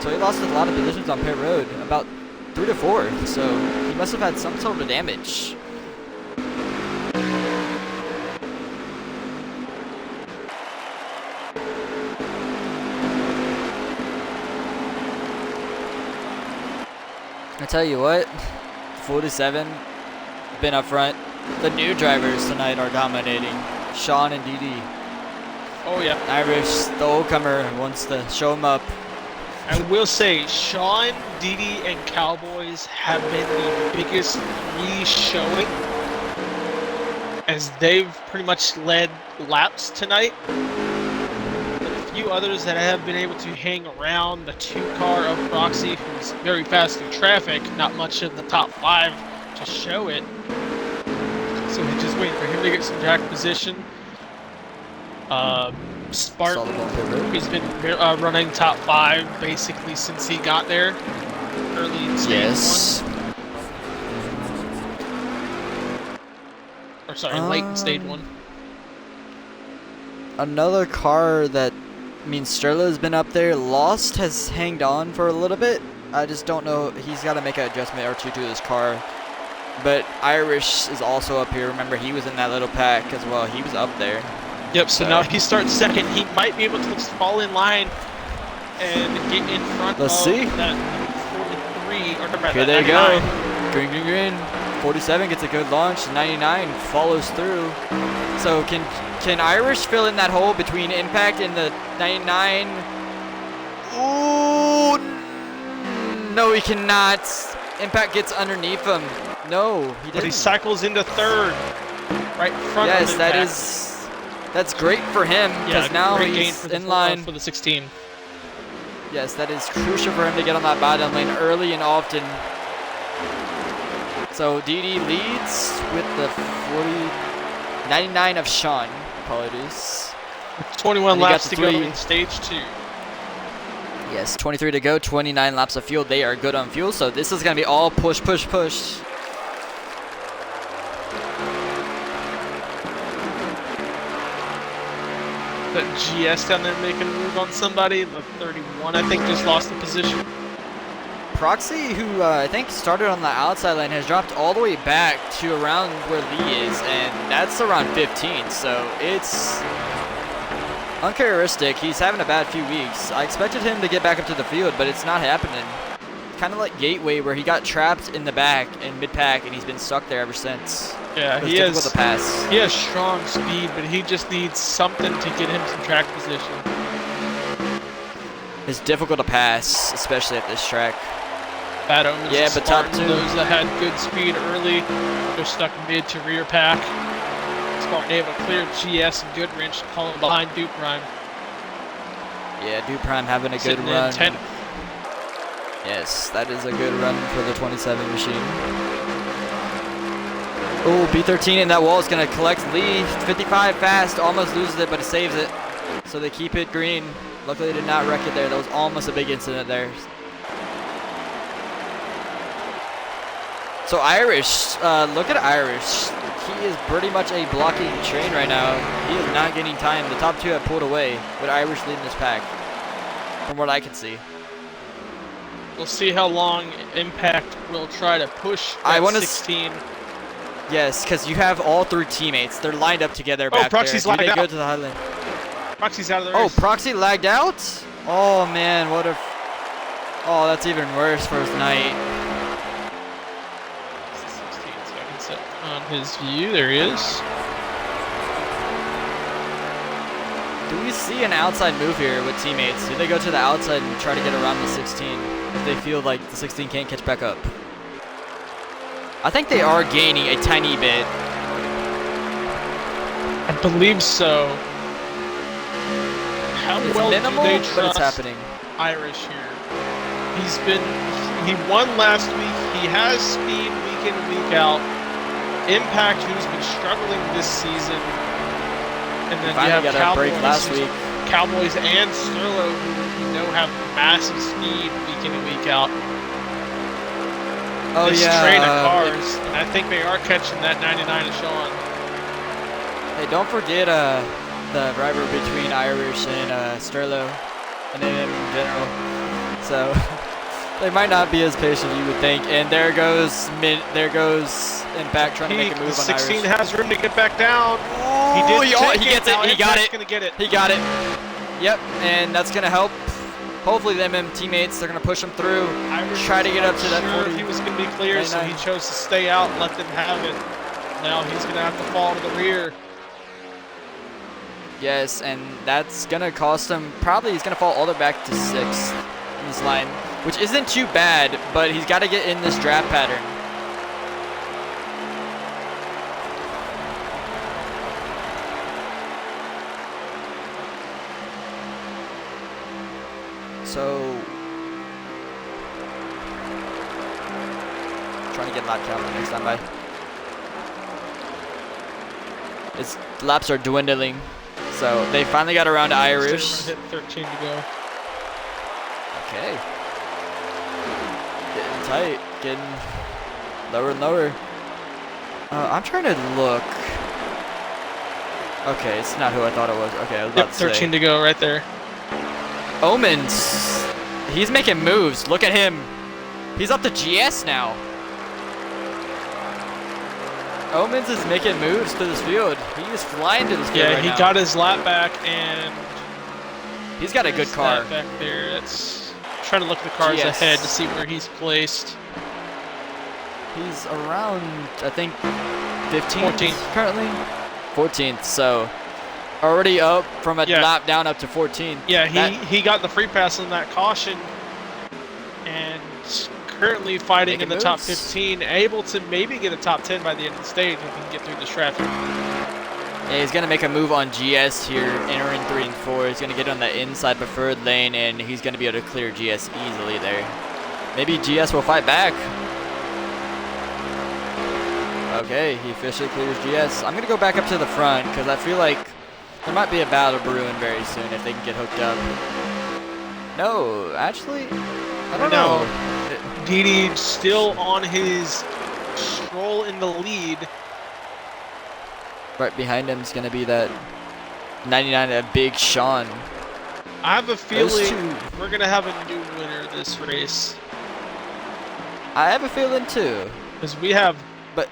So he lost a lot of positions on pit road, about 3 to 4. So he must have had some sort of damage. I tell you what, 47 been up front. The new drivers tonight are dominating. Sean and Didi. Oh yeah. Irish, the old comer, wants to show him up. I will say, Sean, Didi, and Cowboys have been the biggest re-showing, as they've pretty much led laps tonight. But a few others that have been able to hang around, the 2-car of Proxy, who's very fast in traffic, not much of the top 5 to show it. So we're just waiting for him to get some track position. Spartan, he's been running top 5 basically since he got there early in stage 1. Or sorry, late in stage 1. Another car that, I mean, Sterlo's been up there. Lost has hanged on for a little bit. I just don't know. He's got to make an adjustment or two to his car. But Irish is also up here. Remember, he was in that little pack as well. He was up there. Yep, so now if he starts second, he might be able to fall in line and get in front of that 43, or here they go. Green, green, green. 47 gets a good launch. 99 follows through. So can Irish fill in that hole between Impact and the 99? Ooh, no, he cannot. Impact gets underneath him. No, he didn't. But he cycles into third, right in front of Impact. Yes, that's great for him, because now he's in line for the 16. Yes, that is crucial for him to get on that bottom lane early and often. So Didi leads with the 99 of Sean. Apologies. 21 laps to go in stage 2. Yes, 23 to go, 29 laps of fuel. They are good on fuel, so this is going to be all push, push, push. That GS down there making a move on somebody. The 31, I think, just lost the position. Proxy, who I think started on the outside lane, has dropped all the way back to around where Lee is, and that's around 15, so it's uncharacteristic. He's having a bad few weeks. I expected him to get back up to the field, but it's not happening. Kind of like Gateway, where he got trapped in the back in mid-pack, and he's been stuck there ever since. Yeah, he has strong speed, but he just needs something to get him some track position. It's difficult to pass, especially at this track. Bad omens. Yeah, but top 2. Those that had good speed early, they're stuck mid to rear pack. Spartan able to clear GS and Goodwrench, falling behind Duke Prime. Yeah, Duke Prime having a good run. 10th. Yes, that is a good run for the 27 machine. Oh, B13 and that wall is going to collect Lee. 55 fast, almost loses it, but it saves it. So they keep it green. Luckily, they did not wreck it there. That was almost a big incident there. So Irish, look at Irish. He is pretty much a blocking train right now. He is not getting time. The top 2 have pulled away, but Irish leading this pack, from what I can see. We'll see how long Impact will try to push that 16. Yes, because you have all 3 teammates. They're lined up together back Proxy's there. lagged out. Go to the highland. Proxy's out of the race. Oh, Proxy lagged out? Oh, man, what if... Oh, that's even worse for his night. 16 seconds on his view. There he is. Do we see an outside move here with teammates? Do they go to the outside and try to get around the 16 if they feel like the 16 can't catch back up? I think they are gaining a tiny bit. I believe so. How It's well minimal, do they but it's trust happening. Irish here? He won last week. He has speed week in, week out. Impact, who's been struggling this season. And then you have Cowboys and Sterlo, who you know have massive speed week in and week out. Oh, this yeah. train of cars, and I think they are catching that 99 of Sean. Hey, don't forget the rivalry between Irish and Sterlo and then in general. So they might not be as patient as you would think. And there goes Impact trying to make a move on 16 Irish. has room to get back down. He gets it. He got it. He got it. Yep, and that's gonna help. Hopefully, them teammates, they're gonna push him through. Try to get up to that 40. He was gonna be clear, so he chose to stay out and let them have it. Now he's gonna have to fall to the rear. Yes, and that's gonna cost him. Probably he's gonna fall all the way back to 6th. in this line, which isn't too bad, but he's got to get in this draft pattern. So, trying to get lap count next time by. His laps are dwindling, so they finally got around to Irish. Hit 13 to go. Okay. Getting tight, getting lower and lower. I'm trying to look. Okay, it's not who I thought it was. Okay, I was about Yep, to 13 say. to go right there. Omens, he's making moves. Look at him. He's up to GS now. Omens is making moves to this field. He is flying to this field Yeah, right he now. got his lap back, and He's got a good his car. lap back there. That's trying to look at the cars GS. ahead to see where he's placed. He's around, I think, 15th 14th. currently. 14th, so already up from a Yeah. lap down up to 14th. Yeah, That- he got the free pass on that caution, and currently fighting in Making the top moves. 15, able to maybe get a top 10 by the end of the stage if he can get through this traffic. Yeah, he's gonna make a move on GS here, entering 3 and 4. He's gonna get on the inside preferred lane, and he's gonna be able to clear GS easily there. Maybe GS will fight back. Okay, he officially clears GS. I'm gonna go back up to the front because I feel like there might be a battle brewing very soon if they can get hooked up. No, actually, I don't know. Didi still on his stroll in the lead. Right behind him is gonna be that 99, a big Sean. I have a feeling two. we're going to have a new winner this race, I have a feeling too, because we have but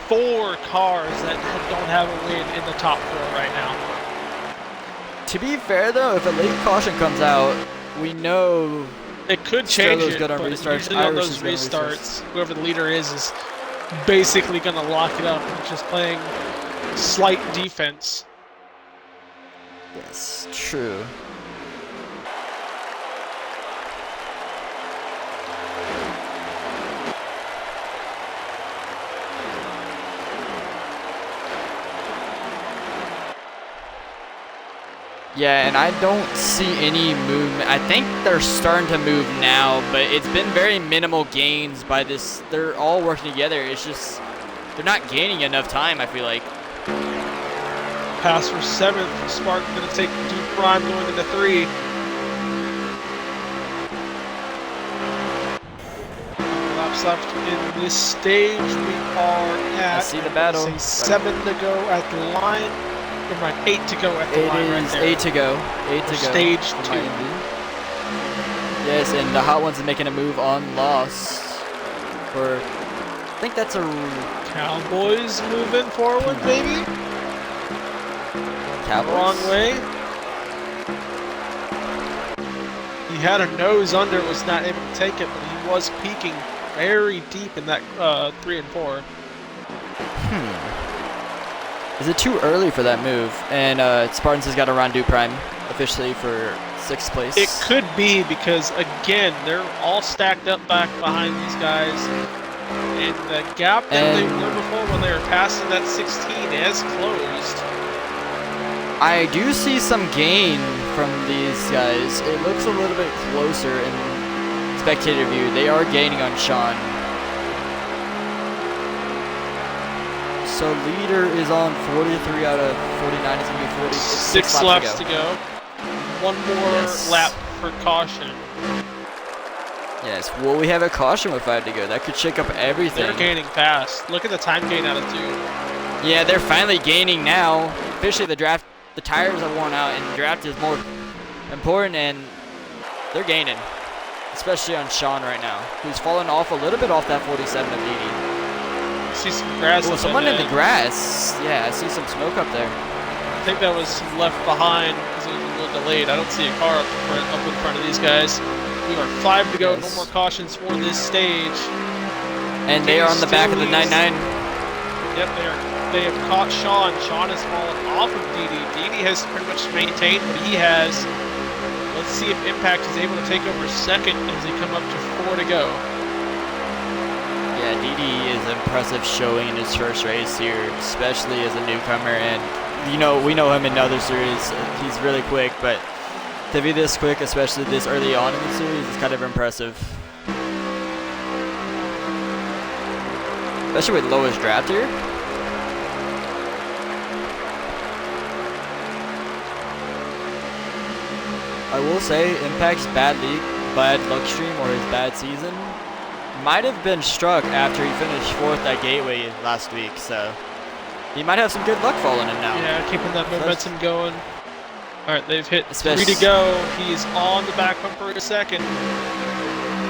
4 cars that don't have a win in the top 4 right now. to be fair though, if a late caution comes out, we know It could change Stroll's it, good on but restarts. usually on Irish those is good on restarts, whoever the leader is basically going to lock it up and just playing slight defense. yes, true. Yeah, and I don't see any movement. I think they're starting to move now, but it's been very minimal gains by this. They're all working together. It's just they're not gaining enough time, I feel like. Pass for 7th. Spark going to take deep prime going into 3. Laps left in this stage. We are at, I see the battle. say 7 to go at the line. Never mind, 8 to go at the It line right is there. 8 to go. 8 to For go. stage for 2. my Indy. Yes, and the Hot Ones is making a move on loss. For I think that's a Cowboys moving forward, maybe? Cowboys. Wrong way. He had a nose under, was not able to take it, but he was peaking very deep in that 3 and 4. Is it too early for that move? And Spartans has got a Rondu Prime officially for 6th place. It could be because, again, they're all stacked up back behind these guys. And the gap that they were before when they were passing that 16 has closed. I do see some gain from these guys. It looks a little bit closer in spectator view. They are gaining on Sean. So leader is on 43 out of 49. It's going to be 40. 6 laps to go. One more Yes. lap for caution. Yes, well, we have a caution with 5 to go. That could shake up everything. They're gaining fast. Look at the time gain out of 2. Yeah, they're finally gaining now. Officially, the tires are worn out, and the draft is more important, and they're gaining. Especially on Sean right now, who's fallen off a little bit off that 47 of Didi. See some grass. Oh, up someone in ahead. the grass. Yeah, I see some smoke up there. I think that was left behind because it was a little delayed. I don't see a car up in front of these guys. We are 5 to go. Yes. No more cautions for this stage. And they are on the back of the 99. Yep, they have caught Sean. Sean has fallen off of Didi. Didi has pretty much maintained what he has. Let's see if Impact is able to take over second as they come up to 4 to go. Yeah, DD is impressive showing in his first race here, especially as a newcomer. And we know him in other series. He's really quick, but to be this quick, especially this early on in the series, is kind of impressive. Especially with lowest draft here. I will say Impact's bad luck stream or his bad season might have been struck after he finished 4th at Gateway last week, so he might have some good luck following him now. Yeah, keeping that momentum going. All right, they've hit 3 Especially- to go. He's on the back bumper in a second.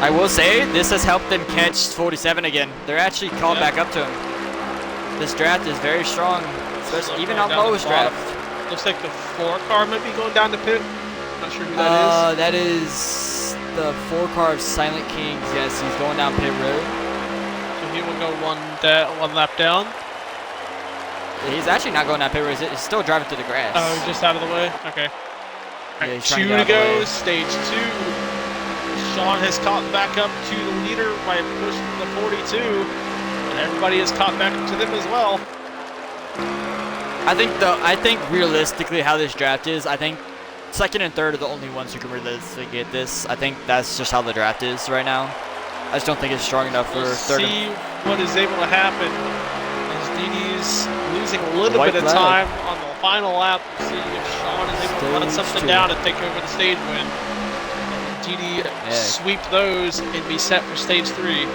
I will say this has helped them catch 47 again. They're actually caught back up to him. This draft is very strong, especially even on Going down lowest the bottom. draft. Looks like the 4 car might be going down to pit. Not sure who that is. That is the 4 car of Silent Kings. Yes, he's going down pit road. So he will go one lap down. He's actually not going down pit road. He's still driving through the grass. Oh, he's just out of the way? Okay. Yeah, he's trying 2 to to get out of the go, way. stage 2. Sean has caught back up to the leader by a push from the 42. And everybody has caught back up to them as well. I think realistically how this draft is, I think second and third are the only ones who can realistically get this. I think that's just how the draft is right now. I just don't think it's strong enough for We'll third. see what is able to happen. As DD's losing a little White bit of flag. time on the final lap. We'll see if Sean is able to run Stage something 2. down and take over the stage win. And DD sweep those and be set for stage 3.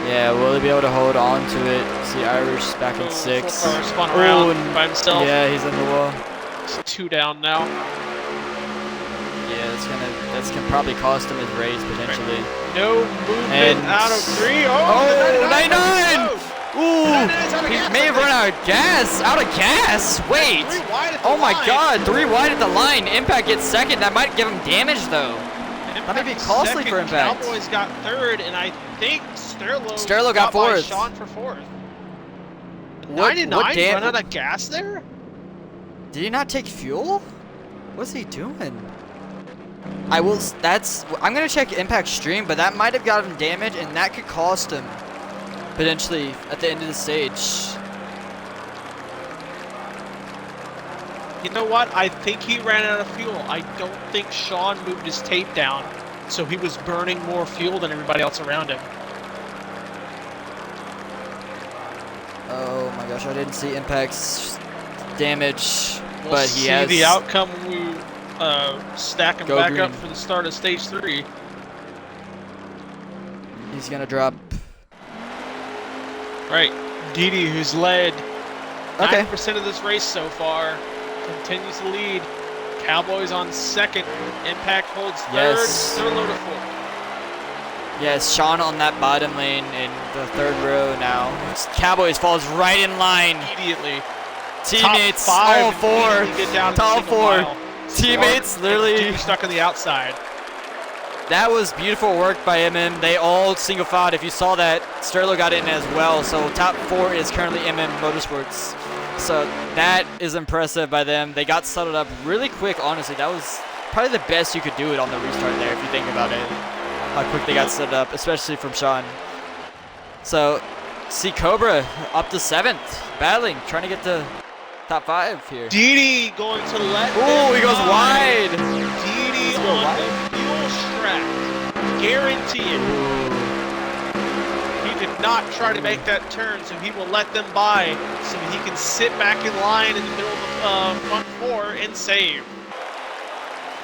Yeah, will he be able to hold on to it? See Irish back in 6. 4 car spun around and- by himself. Yeah, he's in the wall. It's 2 down now. Yeah, that's gonna probably cost him his race potentially. No movement And- out of 3. Oh, The 99! Ooh, 99's out of he gas, may have I run out of gas. Out of gas. Wait. 3 wide at the Oh my line. God, 3 wide at the line. Impact gets second. That might give him damage though. That may be Impact costly second, for Impact. Cowboys got 3rd, and I think Sterlo got by 4th. Sean for 4th. What 99 damn- run out of gas there? Did he not take fuel? What's he doing? I'm gonna check Impact stream, but that might have got him damage, and that could cost him potentially at the end of the stage. You know what? I think he ran out of fuel. I don't think Sean moved his tape down, so he was burning more fuel than everybody else around him. Oh my gosh, I didn't see Impact's damage, We'll but see he has the outcome when we stack him Go back up green. for the start of stage 3. He's gonna drop. Right, Didi, who's led Okay. 9% of this race so far, continues to lead. Cowboys on second. Impact holds third. Yes. Sterlo to 4th. Yes, Sean on that bottom lane in the 3rd row now. Cowboys falls right in line. Immediately. Teammates, Top 5 all 4. immediately get down to Top single 4. mile. Teammates Smart, literally. and Didi stuck on the outside. That was beautiful work by MM. They all single filed. If you saw that, Sterlo got in as well. So top 4 is currently MM Motorsports. So that is impressive by them. They got settled up really quick, honestly. That was probably the best you could do it on the restart there if you think about it. How quick they got set up, especially from Sean. So see Cobra up to 7th, battling, trying to get to top 5 here. Didi going to let Ooh, he goes them wide. Didi go on wide. the fuel strap. Guarantee it. Ooh. He did not try to make that turn, so he will let them by so he can sit back in line in the middle of the front 4 and save.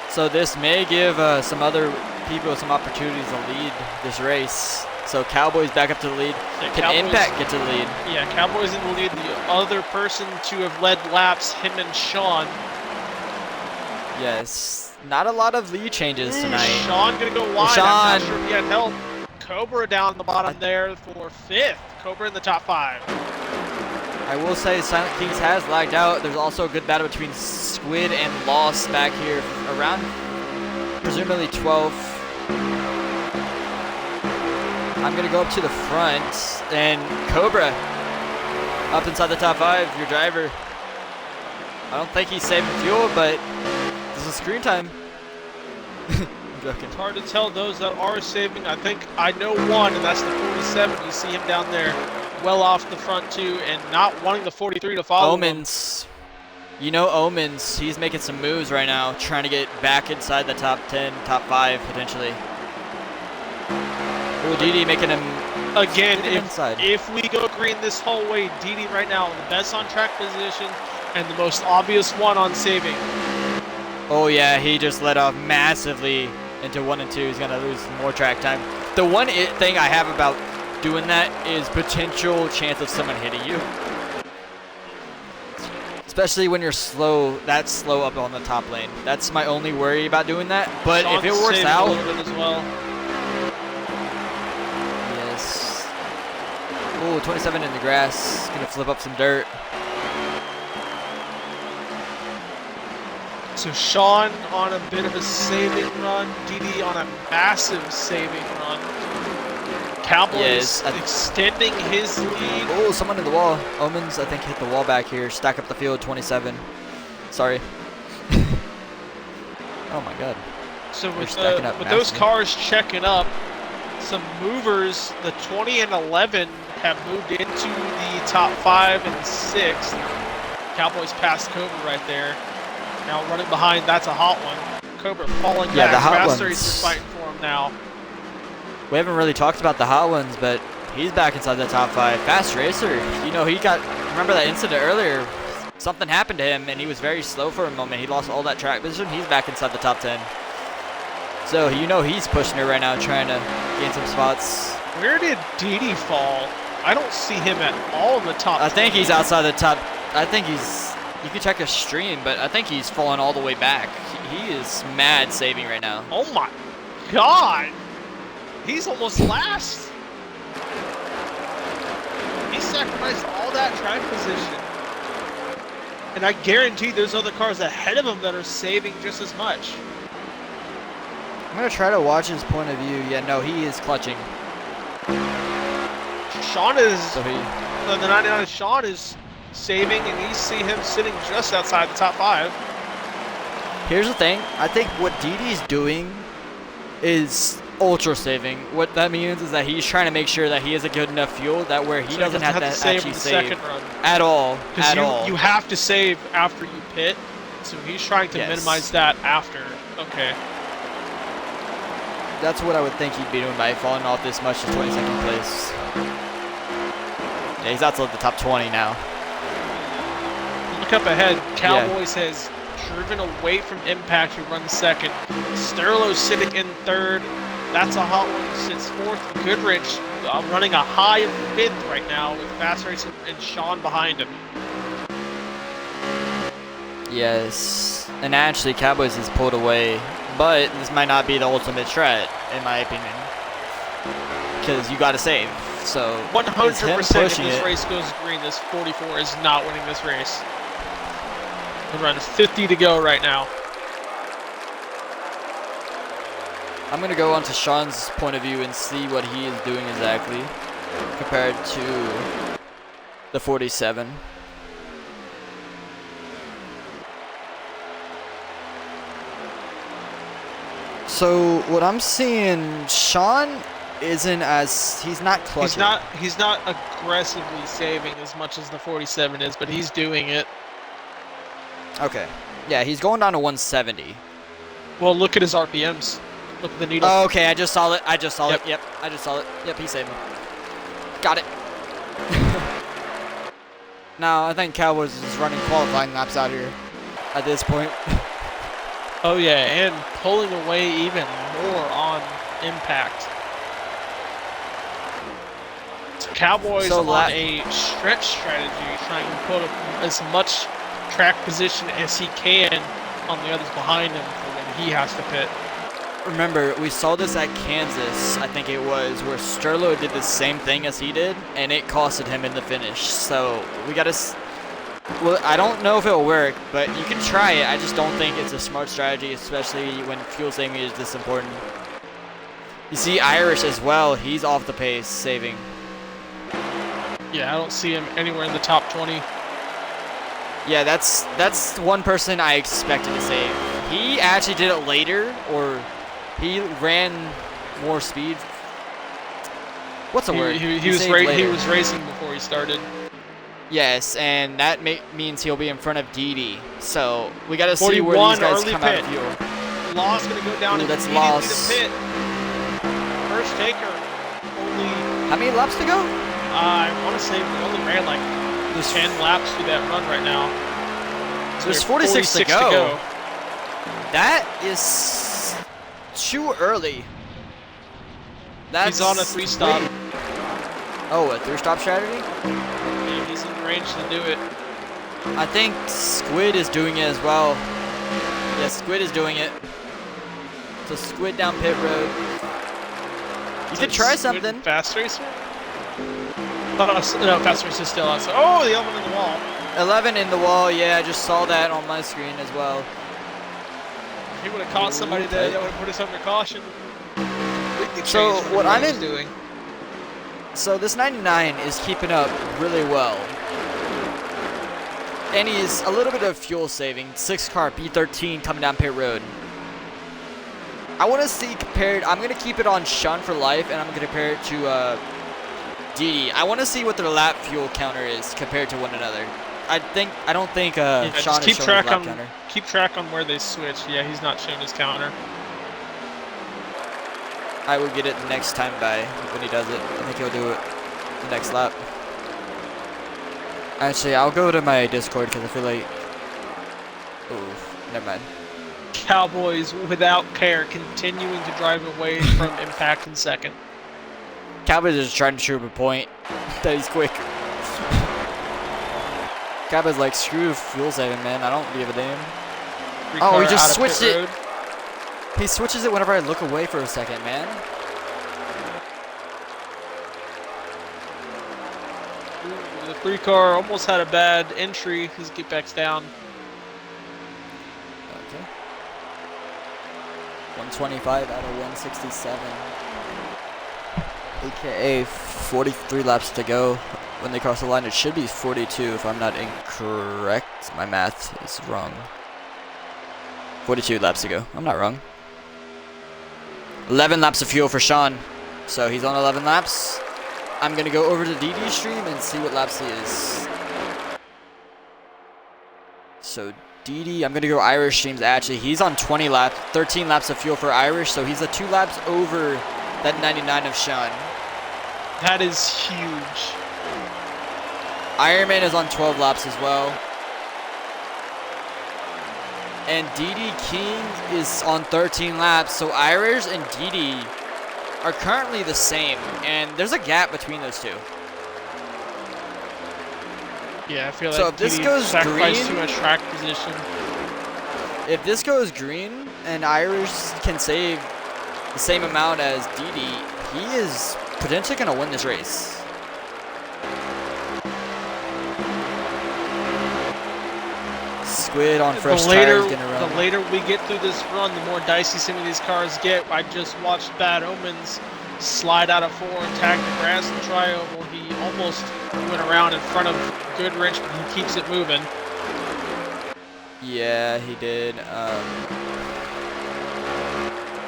So this may give some other people some opportunities to lead this race. So Cowboys back up to the lead. Yeah, Can Cowboys- Impact get to the lead? Yeah, Cowboys in the lead. The other person to have led laps, him and Sean. Yes. Not a lot of lead changes tonight. Sean gonna go wide. I'm Sean. not sure if he had help. Cobra down the bottom there for 5th. Cobra in the top 5. I will say Silent Kings has lagged out. There's also a good battle between Squid and Lost back here around presumably 12th. I'm gonna go up to the front and Cobra up inside the top 5, your driver. I don't think he's saving fuel, but this is screen time. I'm joking. It's hard to tell those that are saving. I think I know one, and that's the 47. You see him down there, well off the front too, and not wanting the 43 to follow him. Omens. You know Omens, he's making some moves right now, trying to get back inside the top 10, top 5 potentially. Ooh, DD making him Again, inside. if we go green this whole way, DD right now, the best on track position and the most obvious one on saving. Oh yeah, he just let off massively into 1 and 2. He's gonna lose more track time. The one thing I have about doing that is potential chance of someone hitting you. Especially when you're slow, that's slow up on the top lane. That's my only worry about doing that. But Sean's if it works saving out, a little bit as well. yes. Ooh, 27 in the grass. Gonna flip up some dirt. So Sean on a bit of a saving run, DD on a massive saving run. Cowboys Yes, extending his lead. Oh, someone in the wall. Omens, I think, hit the wall back here. Stack up the field, 27. Sorry. Oh my god. So We're with, stacking up with those massively. cars checking up, some movers, the 20 and 11 have moved into the top 5 and 6. Cowboys passed Cobra right there. Now running behind, that's a hot one. Cobra falling Yeah, back. the hot Fast ones. Racers fighting for him now. We haven't really talked about the hot ones, but he's back inside the top 5. Fast Racer, you know, remember that incident earlier? Something happened to him, and he was very slow for a moment. He lost all that track position. He's back inside the top 10. So, you know he's pushing it right now, trying to gain some spots. Where did DD fall? I don't see him at all in the top. I think 20. he's outside the top. I think he's, you can check his stream, but I think he's fallen all the way back. He is mad saving right now. Oh my god! He's almost last. He sacrificed all that track position. And I guarantee there's other cars ahead of him that are saving just as much. I'm going to try to watch his point of view. Yeah, no, he is clutching. Sean is, So he, the 99 Sean is saving, and you see him sitting just outside the top 5. here's the thing. I think what DD's doing is ultra saving. What that means is that he's trying to make sure that he has a good enough fuel that where he So doesn't have to actually the save second run. at all. Because At all. you have to save after you pit, so he's trying to Yes. minimize that after. Okay. That's what I would think he'd be doing by falling off this much to 22nd place. Yeah, he's outside the top 20 now. Look up ahead. Cowboys has driven away from Impact, who runs second. Sterlo sitting in third. That's a hot one. Sits fourth. Goodrich running a high of fifth right now with Fast Racer and Sean behind him. Yes. And actually, Cowboys has pulled away. But this might not be the ultimate strat, in my opinion. Because you got to save. So, it's him 100% if pushing this it. race goes green, this 44 is not winning this race. Around 50 to go right now. I'm going to go on to Sean's point of view and see what he is doing exactly compared to the 47. So what I'm seeing, Sean isn't as, he's not clutching. He's not aggressively saving as much as the 47 is, but he's doing it. Okay. Yeah, he's going down to 170. Well, look at his RPMs. Look at the needle. Oh, okay, I just saw it. Yep. Yep, I just saw it. Yep, he's saving. Got it. Now, I think Cowboys is running qualifying laps out here at this point. Oh yeah, and pulling away even more on Impact. So Cowboys So on a stretch strategy, trying to put as much track position as he can on the others behind him for when he has to pit. Remember, we saw this at Kansas, I think it was, where Sterlo did the same thing as he did, and it costed him in the finish. So, we gotta... Well, I don't know if it'll work, but you can try it. I just don't think it's a smart strategy, especially when fuel saving is this important. You see Irish as well. He's off the pace, saving. Yeah, I don't see him anywhere in the top 20. Yeah, that's one person I expected to save. He actually did it later, or He ran more speed. What's the word? He saved he later. was racing before he started. Yes, and that means he'll be in front of Didi. So we got to see where these 41 guys early come out pit. of fuel. Loss gonna go down Ooh, that's immediately Loss. to pit. First taker. Only How many laps to go? I want to say we only ran like 10 laps through that run right now. So There's we have 46 to go. to go. That is too early. That's He's on a 3-stop. wait. Oh, a 3-stop strategy? Yeah, he's in range to do it. I think Squid is doing it as well. Yeah, Squid is doing it. So Squid down pit road. You could try something. Fast racer? No, fast racer still outside. Oh, the element in the wall. 11 in the wall. Yeah, I just saw that on my screen as well. He would have caught somebody there. That would have put us under caution. So what I'm in doing. So this 99 is keeping up really well. And he's a little bit of fuel saving. 6-car B13 coming down pit road. I want to see compared. I'm going to keep it on Sean for life, and I'm going to compare it to Didi. I want to see what their lap fuel counter is compared to one another. I don't think Yeah, Sean just is showing his lap counter. keep track on where they switch. Yeah, he's not showing his counter. I will get it the next time by when he does it. I think he'll do it the next lap. Actually, I'll go to my Discord because I feel like. Oh, never mind. Cowboys, without care, continuing to drive away from impact in second. Cowboys is trying to prove a point that he's quick. Cowboys like, screw fuel saving, man. I don't give a damn. Oh, he just switched it. He switches it whenever I look away for a second, man. Ooh, the 3-car almost had a bad entry. His get backs down. Okay. 125 out of 167. AKA 43 laps to go. When they cross the line, it should be 42 if I'm not incorrect. My math is wrong. 42 laps to go. I'm not wrong. 11 laps of fuel for Sean. So he's on 11 laps. I'm going to go over to DD stream and see what laps he is. So DD, I'm going to go Irish streams. Actually, he's on 20 laps, 13 laps of fuel for Irish. So he's a 2 laps over that 99 of Sean. That is huge. Ironman is on 12 laps as well. And DD King is on 13 laps. So Irish and DD are currently the same. And there's a gap between those two. Yeah, I feel So like if this DD goes sacrificed green- too much track position. If this goes green and Irish can save the same amount as DD, he is potentially going to win this race. Squid on fresh tires going to run. The later we get through this run, the more dicey some of these cars get. I just watched Bad Omens slide out of 4 and tag the grass and tri-oval. He almost went around in front of Goodrich, but he keeps it moving. Yeah, he did.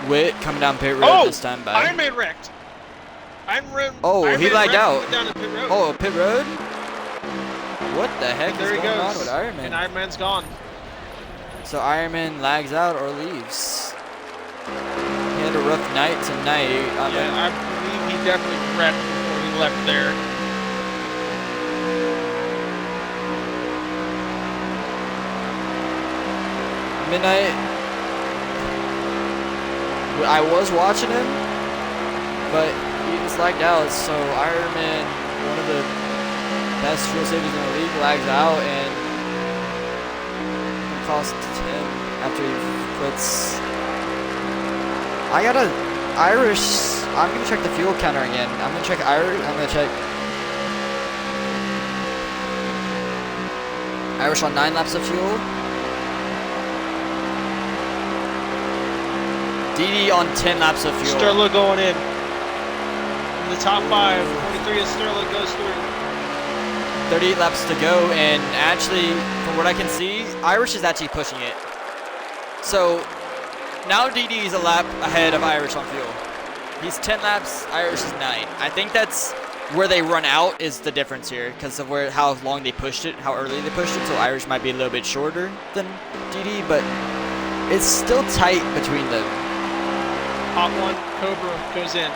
Witt coming down pit road this time by. Ironman wrecked. Oh, he lagged out. Down to pit road. Oh, pit road? What the heck There is he going on goes. with Ironman? And Ironman's gone. So Ironman lags out or leaves. He had a rough night tonight. Yeah, I believe he definitely wrecked before he left there. Midnight. I was watching him, but he was lagged out. So Ironman, one of the best fuel savers in the league, lags out, and it cost him after he quits. I got a Irish. I'm gonna check the fuel counter again. I'm gonna check Irish. I'm gonna check Irish on 9 laps of fuel. DD on 10 laps of fuel. Sterling going in. In the top 5, 43 as Sterling goes through. 38 laps to go, and actually, from what I can see, Irish is actually pushing it. So, now DD's a lap ahead of Irish on fuel. He's 10 laps, Irish is 9. I think that's where they run out is the difference here because of how long they pushed it, how early they pushed it. So Irish might be a little bit shorter than DD, but it's still tight between them. Hot one, Cobra goes in.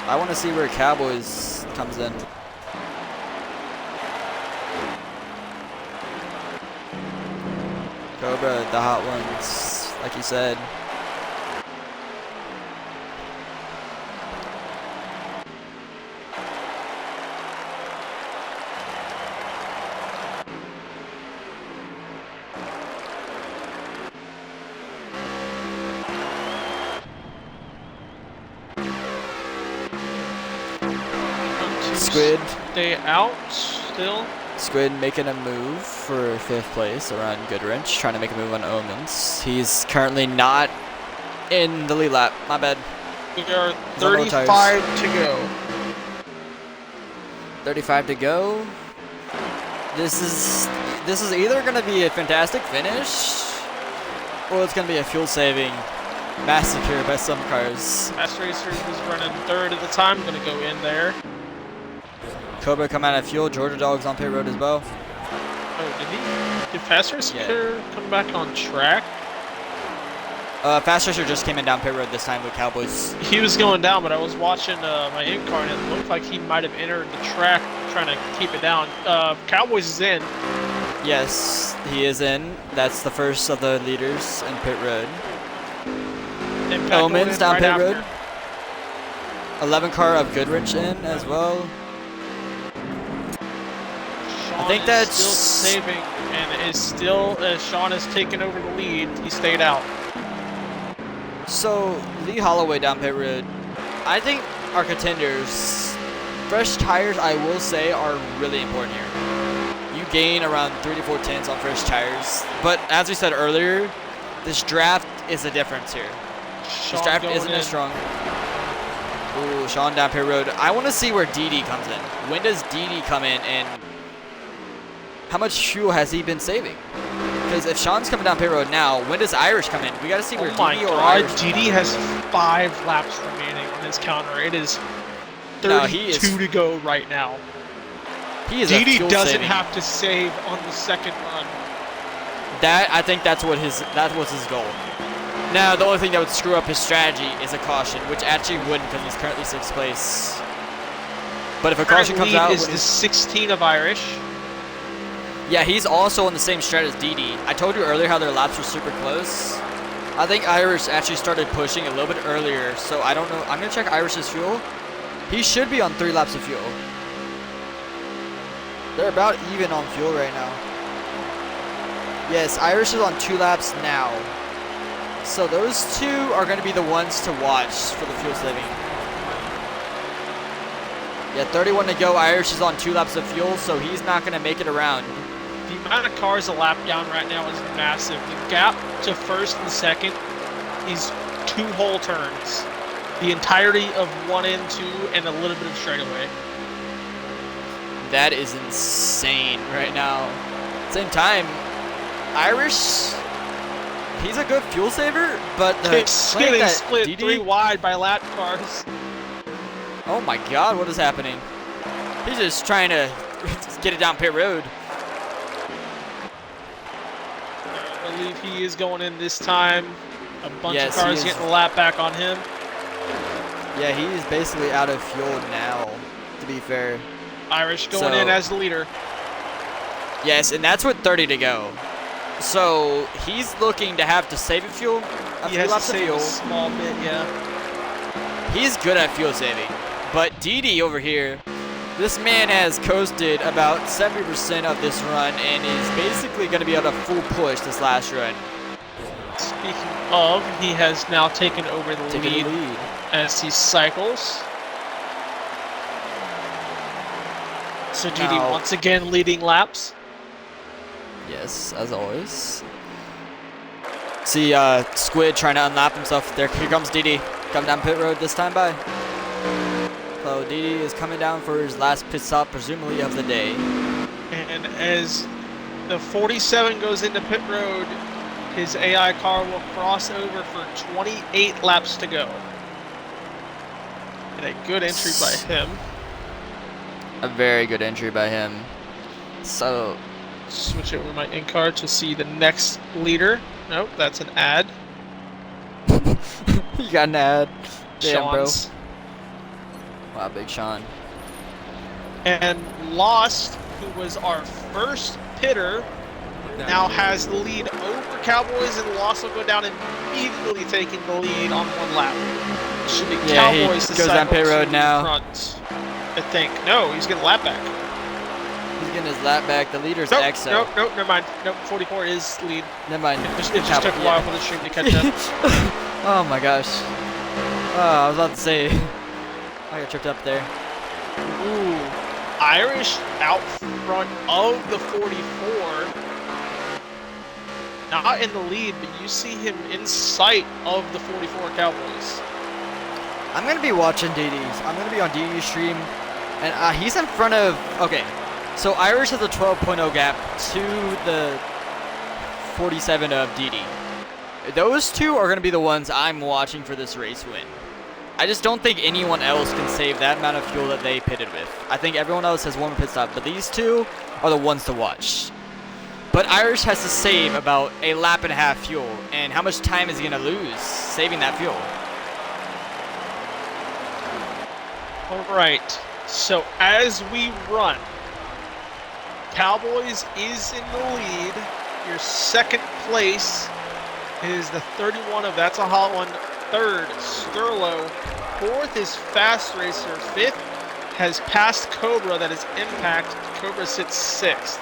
I want to see where Cowboys comes in. Cobra, the hot ones, like you said. Squid. Stay out still. Squid making a move for 5th place around Goodwrench, trying to make a move on Omens. He's currently not in the lead lap. My bad. We are 35 to go. 35 to go. This is either going to be a fantastic finish, or it's going to be a fuel-saving massacre by some cars. Fast Racer is running 3rd at the time. Going to go in there. Cobra come out of fuel. Georgia Dog's on pit road as well. Oh, did he? Did Fast Racer come back on track? Fast Racer just came in down pit road this time with Cowboys. He was going down, but I was watching my in-car, and it looked like he might have entered the track trying to keep it down. Cowboys is in. Yes, he is in. That's the first of the leaders in pit road. Omens down pit road. 11 car of Goodrich in as well. I think that's still saving, and is still Sean is taking over the lead. He stayed out. So Lee Holloway down pit road. I think our contenders, fresh tires, I will say, are really important here. You gain around 3 to 4 tenths on fresh tires, but as we said earlier, this draft is a difference here. This draft isn't as strong. Ooh, Sean down pit road. I want to see where DD comes in. When does DD come in, and how much fuel has he been saving? Because if Sean's coming down pit road now, when does Irish come in? We got to see where DD or Irish. DD has 5 laps remaining on his counter. It is 32 to go right now. DD doesn't have to save on the second run. I think that was his goal. Now, the only thing that would screw up his strategy is a caution, which actually wouldn't because he's currently 6th place. But if a caution comes out, is the 16 of Irish. Yeah, he's also on the same strat as DD. I told you earlier how their laps were super close. I think Irish actually started pushing a little bit earlier, so I don't know. I'm going to check Irish's fuel. He should be on 3 laps of fuel. They're about even on fuel right now. Yes, Irish is on 2 laps now. So those two are going to be the ones to watch for the fuel saving. Yeah, 31 to go. Irish is on 2 laps of fuel, so he's not going to make it around. The amount of cars a lap down right now is massive. The gap to first and second is 2 whole turns. The entirety of 1 and 2 and a little bit of straightaway. That is insane right now. Same time, Irish, he's a good fuel saver, but the it's getting split DD, 3 wide by lap cars. Oh my God, what is happening? He's just trying to get it down pit road. I believe he is going in this time. A bunch of Yes, cars getting a lap back on him. Yeah, he's basically out of fuel now, to be fair. Irish going in as the leader. Yes, and that's with 30 to go. So he's looking to have to save a fuel. He has to save a small bit, yeah. He's good at fuel saving. But DD over here, this man has coasted about 70% of this run and is basically going to be able to full push this last run. Speaking of, he has now taken over the lead as he cycles. So DD once again leading laps. Yes, as always. See Squid trying to unlap himself. Here comes DD. Coming down pit road this time by. So DD is coming down for his last pit stop, presumably of the day. And as the 47 goes into pit road, His AI car will cross over for 28 laps to go. And a good entry by him. A very good entry by him. So, Switch over my in-car to see the next leader. Nope, that's an ad. you got an ad. Damn, bro. Sean's. Wow, Big Sean. And Lost, who was our first pitter, now has the lead over Cowboys, and Lost will go down immediately taking the lead on one lap. It should be Yeah, Cowboys he to goes down cycle pit road to now. Front, I think. No, he's getting a lap back. He's getting his lap back. The leader's Nope, EXO. nope, never mind. Nope, 44 is lead. Never mind. It just took a while for the stream to catch up. Oh my gosh. Oh, I was about to say. I got tripped up there. Ooh, Irish out front of the 44. Not in the lead, but you see him in sight of the 44 Cowboys. I'm going to be watching DD's. I'm going to be on DD's stream. And he's in front of... Okay. So Irish has a 12.0 gap to the 47 of DD. Those two are going to be the ones I'm watching for this race win. I just don't think anyone else can save that amount of fuel that they pitted with. I think everyone else has one more pit stop, but these two are the ones to watch. But Irish has to save about a lap and a half fuel, and how much time is he going to lose saving that fuel? All right, so as we run, Cowboys is in the lead. Your second place is the 31 of That's a Hot One. Third, Sterlo. Fourth is Fast Racer. Fifth has passed Cobra. That is Impact. Cobra sits sixth.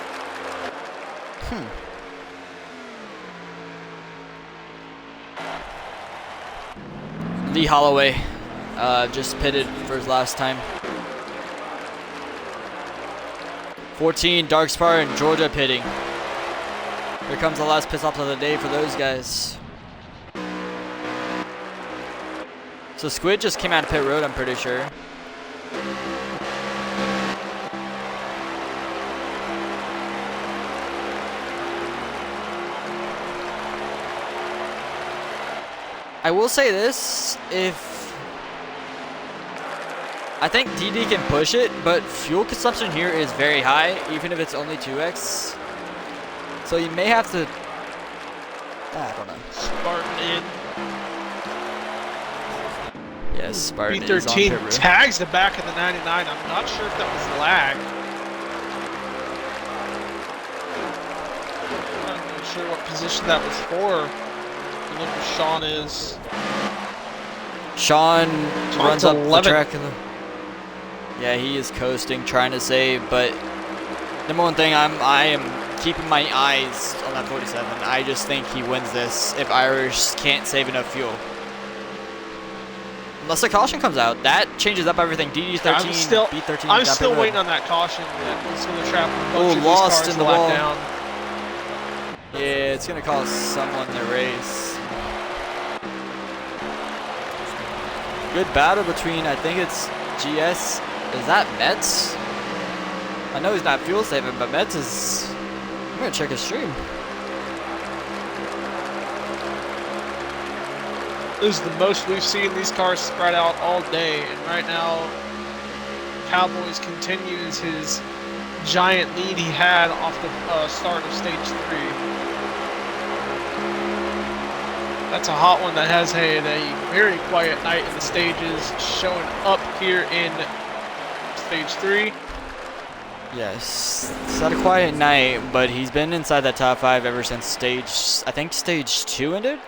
Lee Holloway just pitted for his last time. 14, Darkspire and Georgia pitting. Here comes the last pit stop of the day for those guys. So Squid just came out of pit road, I'm pretty sure. I will say this, I think DD can push it, but fuel consumption here is very high, even if it's only 2x. So you may have to, I don't know. Spartan in. Yes, Spartan is on B13 pit road. tags the back of the 99. I'm not sure if that was lag. I'm not really sure what position that was for. Look where Sean is. Sean runs up the 11. track. Yeah, he is coasting, trying to save, but number one thing, I am keeping my eyes on that 47. I just think he wins this if Irish can't save enough fuel. Unless the caution comes out. That changes up everything. DD 13, B13. I'm still waiting on that caution. It's going to trap a bunch of lost these in the cars wall. down. Yeah, it's going to cost someone the race. Good battle between, I think it's GS. Is that Metz? I know he's not fuel saving, but Metz is... I'm going to check his stream. This is the most we've seen these cars spread out all day, and right now Cowboys continues his giant lead he had off the start of stage 3. That's a hot one that has had a very quiet night in the stages, showing up here in stage 3. Yes, it's not a quiet night, but he's been inside that top 5 ever since I think stage 2 ended?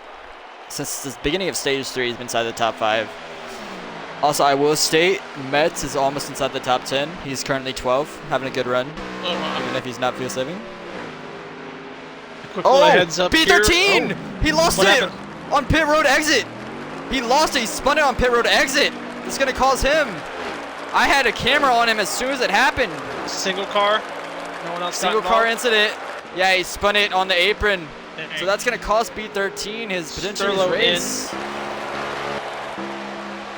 Since the beginning of stage 3, he's been inside the top 5. Also, I will state, Metz is almost inside the top 10. He's currently 12, having a good run, even if he's not fuel saving. Quick little heads up B13! here. He lost What it happened? on pit road exit. He lost it. He spun it on pit road exit. It's going to cause him. I had a camera on him as soon as it happened. Single car. No one else. Single car incident. Yeah, he spun it on the apron. Dang. So that's going to cost B13 his potential Sterlo race.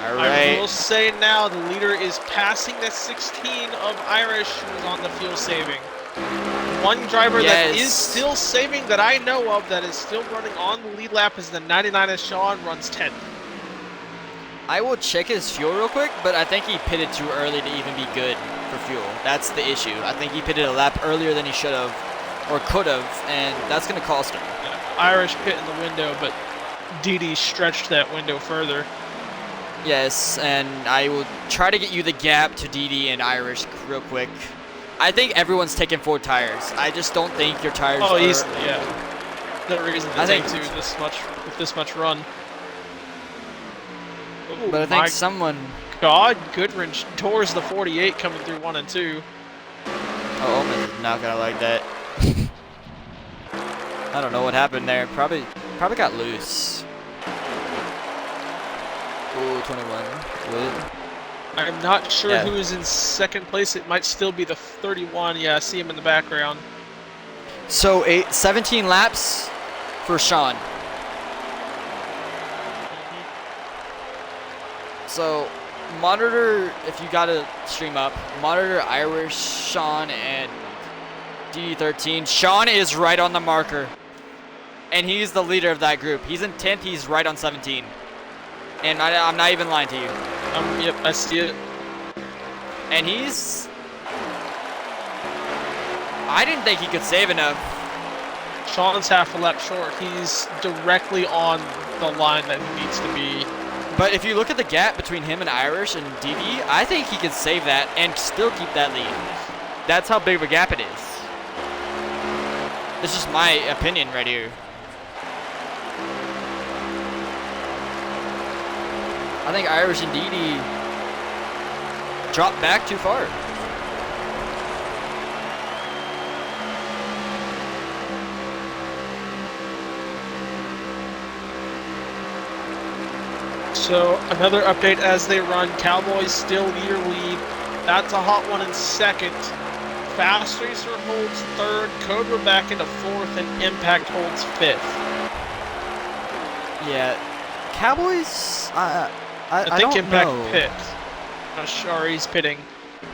All I right. will say now the leader is passing the 16 of Irish, who is on the fuel saving. one driver that is Yes. still saving that I know of that is still running on the lead lap is the 99 as Sean runs 10th. I will check his fuel real quick, but I think he pitted too early to even be good for fuel. That's the issue. I think he pitted a lap earlier than he should have or could have, and that's going to cost him. Irish pit in the window, but Didi stretched that window further. Yes, and I will try to get you the gap to DD and Irish real quick. I think everyone's taking 4 tires. I just don't think your tires Oh, are... easily, yeah. No reason to I take think- two this much with this much run. Oh But I think my someone... God, Goodrich tours the 48 coming through 1 and 2. Oh, Omen is not going to like that. I don't know what happened there. Probably got loose. Ooh, 21. Good. I'm not sure Yeah. who is in second place. It might still be the 31. Yeah, I see him in the background. So 17 laps for Sean. So monitor, if you got to stream up, monitor Irish, Sean, and D13. Sean is right on the marker. And he's the leader of that group. He's in 10th, he's right on 17. And I'm not even lying to you. Yep, I see it. And he's... I didn't think he could save enough. Sean's half a lap short. He's directly on the line that he needs to be. But if you look at the gap between him and Irish and DD, I think he could save that and still keep that lead. That's how big of a gap it is. This is my opinion right here. I think Irish and DD dropped back too far. So another update as they run. Cowboys still near lead. That's a hot one in second. Fast Racer holds third. Cobra back into fourth, and Impact holds fifth. Yeah, Cowboys. I I think don't Impact know. pit. Sorry, he's pitting.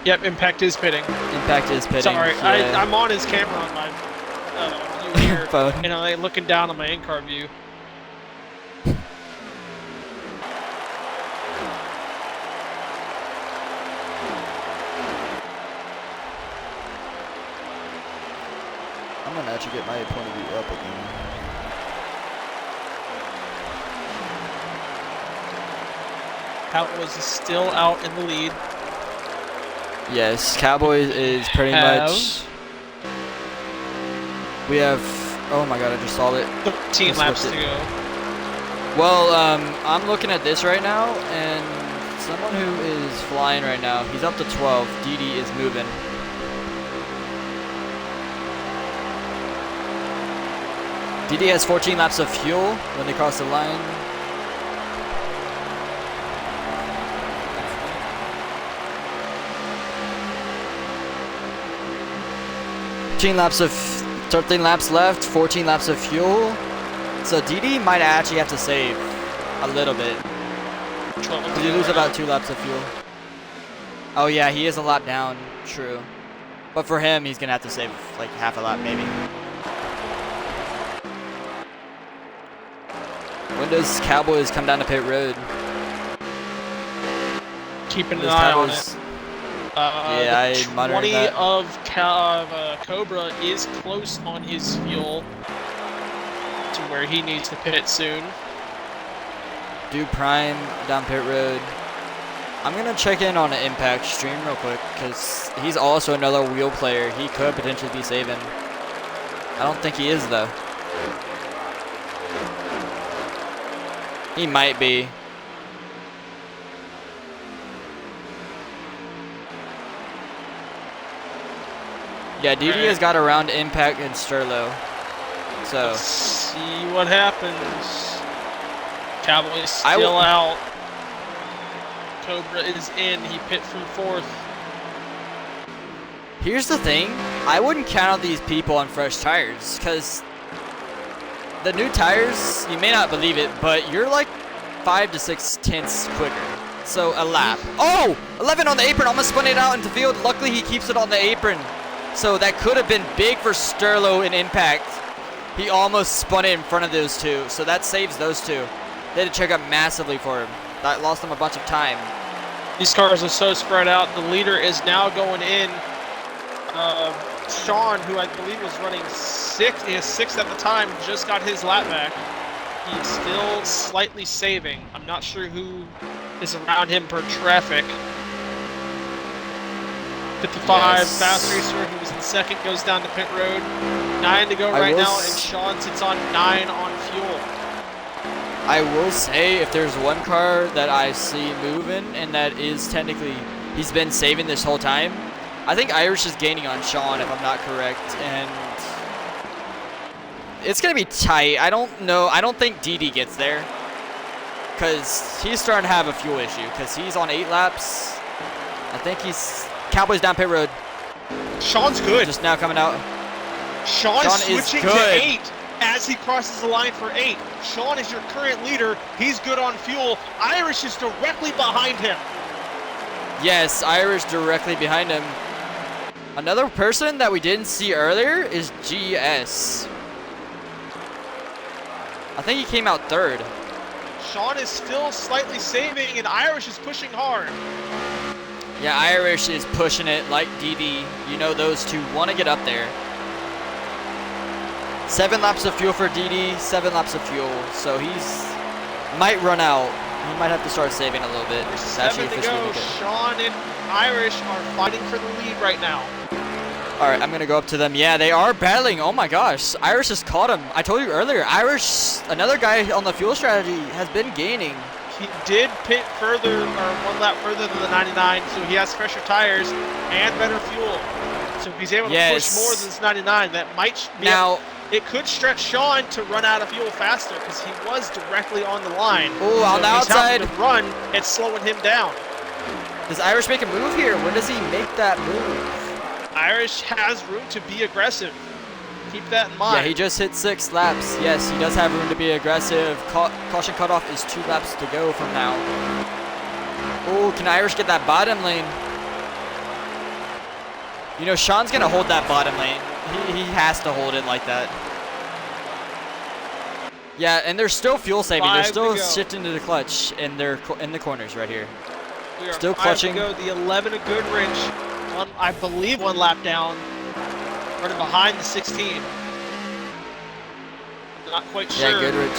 Yep, Impact is pitting. Impact is pitting. Sorry, yeah. I'm on his camera on my view here, Phone. and I'm looking down on my in-car view. I'm gonna actually get my point of view up again. Cowboys is still out in the lead. Yes, Cowboys is pretty much. We have. Oh my god, I just saw it. 13 Just laps to flipped it. go. Well, I'm looking at this right now, and someone who is flying right now, he's up to 12. DD is moving. DD has 14 laps of fuel when they cross the line. Laps of 13 laps left, 14 laps of fuel. So DD might actually have to save a little bit. Did you lose about 2 laps of fuel? Oh yeah, he is a lap down, true. But for him, he's gonna have to save like half a lap maybe. When does Cowboys come down to pit road? Keeping an Those eye on Cowboys- it. Yeah, the I monitored 20 that. of Cobra is close on his fuel to where he needs to pit soon. Do Prime down pit road. I'm gonna check in on an Impact stream real quick because he's also another wheel player. He could potentially be saving. I don't think he is though. He might be. Yeah, DD has got around Impact and Sterlo. So Let's see what happens. Cowboys I still will- out. Cobra is in. He pit from fourth. here's the thing. I wouldn't count out these people on fresh tires because the new tires, you may not believe it, but you're like 5 to 6 tenths quicker. So a lap. Oh! 11 on the apron. Almost spun it out into field. Luckily he keeps it on the apron. So that could have been big for Sterlo in impact. He almost spun it in front of those two, so that saves those two. They had to check up massively for him. That lost them a bunch of time. These cars are so spread out. The leader is now going in. Sean, who I believe was running sixth at the time, just got his lap back. He's still slightly saving. I'm not sure who is around him per traffic. 55, Yes. Fast Racer, who was in second, goes down to pit road. 9 to go right now, and Sean sits on 9 on fuel. I will say, if there's one car that I see moving, and that is technically, he's been saving this whole time, I think Irish is gaining on Sean, if I'm not correct, and it's going to be tight. I don't know. I don't think DD gets there, because he's starting to have a fuel issue, because he's on 8 laps. I think he's... Cowboys down pit road. Sean's good. Just now coming out. Sean is switching to good. 8 as he crosses the line for 8. Sean is your current leader. He's good on fuel. Irish is directly behind him. Yes, Irish directly behind him. Another person that we didn't see earlier is GS. I think he came out 3rd. Sean is still slightly saving, and Irish is pushing hard. Yeah, Irish is pushing it like DD. You know those two want to get up there. 7 laps of fuel for DD, 7 laps of fuel. So he's might run out. He might have to start saving a little bit. There's Actually, 7 to go. Sean and Irish are fighting for the lead right now. All right, I'm going to go up to them. Yeah, they are battling. Oh my gosh. Irish has caught him. I told you earlier, Irish, another guy on the fuel strategy, has been gaining. He did pit further, or 1 lap further than the 99, so he has fresher tires and better fuel. So if he's able to push more than this 99, that might be it could stretch Sean to run out of fuel faster, because he was directly on the line. Oh, so on the outside. To run, it's slowing him down. Does Irish make a move here? When does he make that move? Irish has room to be aggressive. Keep that in mind. Yeah, he just hit 6 laps. Yes, he does have room to be aggressive. Caution cutoff is 2 laps to go from now. Oh, can Irish get that bottom lane? You know, Sean's going to hold that bottom lane. He has to hold it like that. Yeah, and they're still fuel saving. They're still shifting to the clutch, and they're in the corners right here. We are still clutching. 5 to go. The 11 of Goodrich, I believe 1 lap down, running behind the 16. Not quite sure. Yeah, Goodrich.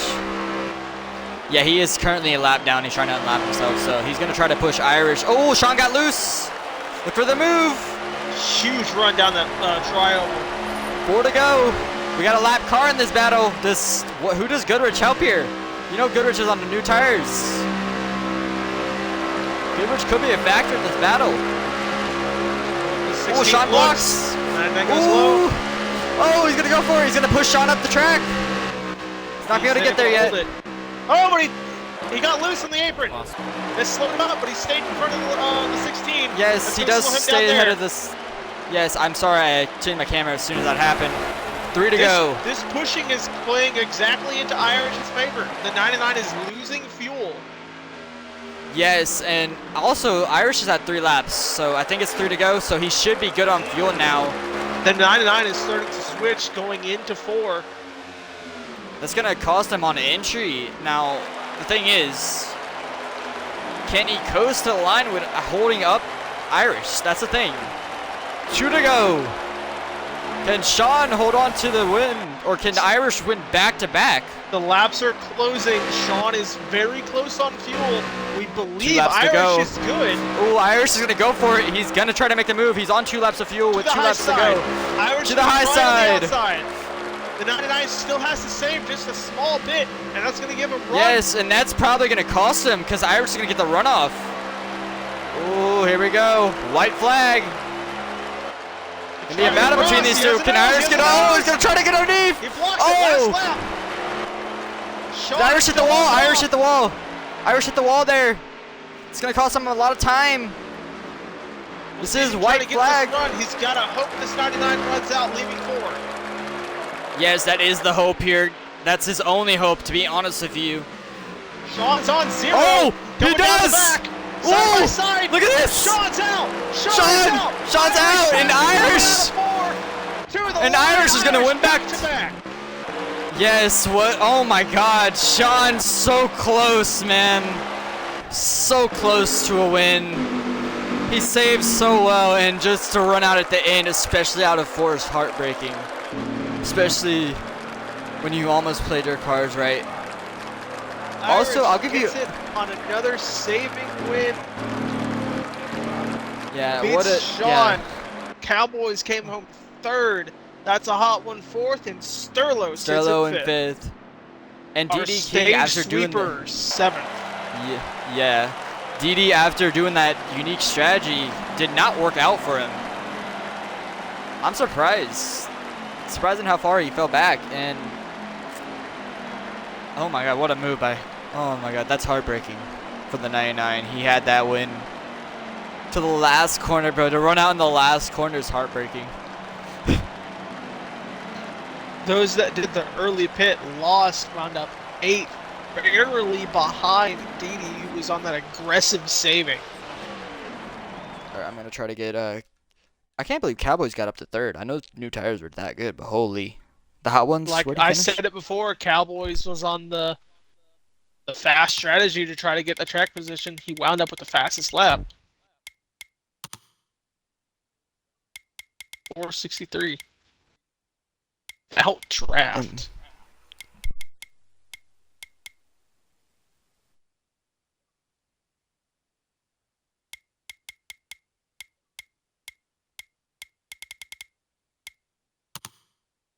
Yeah, he is currently a lap down. He's trying to unlap himself, so he's going to try to push Irish. Oh, Sean got loose. Look for the move. Huge run down that trioval. 4 to go. We got a lap car in this battle. Who does Goodrich help here? You know Goodrich is on the new tires. Goodrich could be a factor in this battle. Oh, Sean blocks. And then goes low. Oh, he's going to go for it. He's going to push Sean up the track. He's not going to get there yet. Oh, but he got loose on the apron. They slowed him up, but he stayed in front of the 16. Yes, he does stay ahead of this. Yes, I'm sorry I changed my camera as soon as that happened. 3 to go. This pushing is playing exactly into Irish's favor. The 99 is losing fuel. Yes, and also Irish is at 3 laps, so I think it's 3 to go, so he should be good on fuel now. The 99 is starting to switch going into 4. That's going to cost him on entry. Now, the thing is, can he coast to the line with holding up Irish? That's the thing. 2 to go. Can Sean hold on to the win, or can Irish win back-to-back? The laps are closing. Sean is very close on fuel. We believe Irish is good. Oh, Irish is going to go for it. He's going to try to make the move. He's on 2 laps of fuel with 2 laps to go. Irish to the high side. The 99 still has to save just a small bit, and that's going to give him run. Yes, and that's probably going to cost him, because Irish is going to get the runoff. Oh, here we go. White flag. Gonna be a battle between these two. Can Irish get? Oh, he's gonna try to get underneath. He blocks it last lap. Irish hit the wall. Irish hit the wall. Irish hit the wall there. It's gonna cost him a lot of time. This is white flag. He's gotta hope this 99 runs out, leaving 4. Yes, that is the hope here. That's his only hope, to be honest with you. Sean's on 0. Oh, he does. Side by side. Look at this. Sean's out. Sean's out, and Irish. the And line. Irish is gonna win back. to back. Yes, what? Oh my god, Sean, so close, man. So close to a win. He saved so well, and just to run out at the end, especially out of four, is heartbreaking. Especially when you almost played your cards right. Also, Irish I'll give you- gets it on another saving win. Yeah, Beats what a Sean. yeah. Cowboys came home third. That's a hot one fourth, and Sterlo sits Sterlo in in fifth. And Our DD King stage after doing the sweeper seventh. yeah, DD after doing that unique strategy did not work out for him. I'm surprised. Surprising how far he fell back, and oh my god, what a move by. Oh my god, that's heartbreaking for the 99. He had that win to the last corner, bro. To run out in the last corner is heartbreaking. Those that did the early pit lost, wound up 8th, barely behind Didi, who was on that aggressive saving. Alright, I'm gonna try to get I can't believe Cowboys got up to third. I know new tires were that good, but holy, the hot ones. Like where'd he I finish? said it before, Cowboys was on the fast strategy to try to get the track position. He wound up with the fastest lap. 463. Out draft.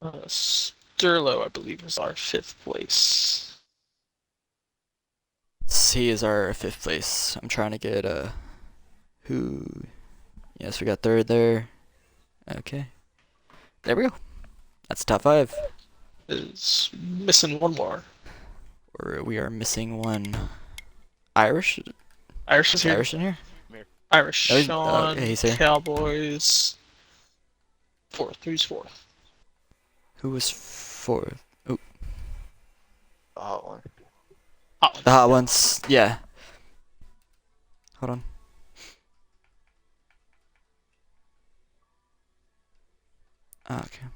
Sterlo, I believe, is our 5th place. C is our 5th place. I'm trying to get who? Yes, we got third there. Okay, there we go. That's top 5. Is missing one more. We are missing one. Irish. Irish is Is here. Irish in here? Irish, Oh, Sean, okay, he's here. Cowboys. 4th. Who's 4th? Who was 4th? Oh, The hot one. Hot one. the hot ones. Yeah. Hold on. Okay.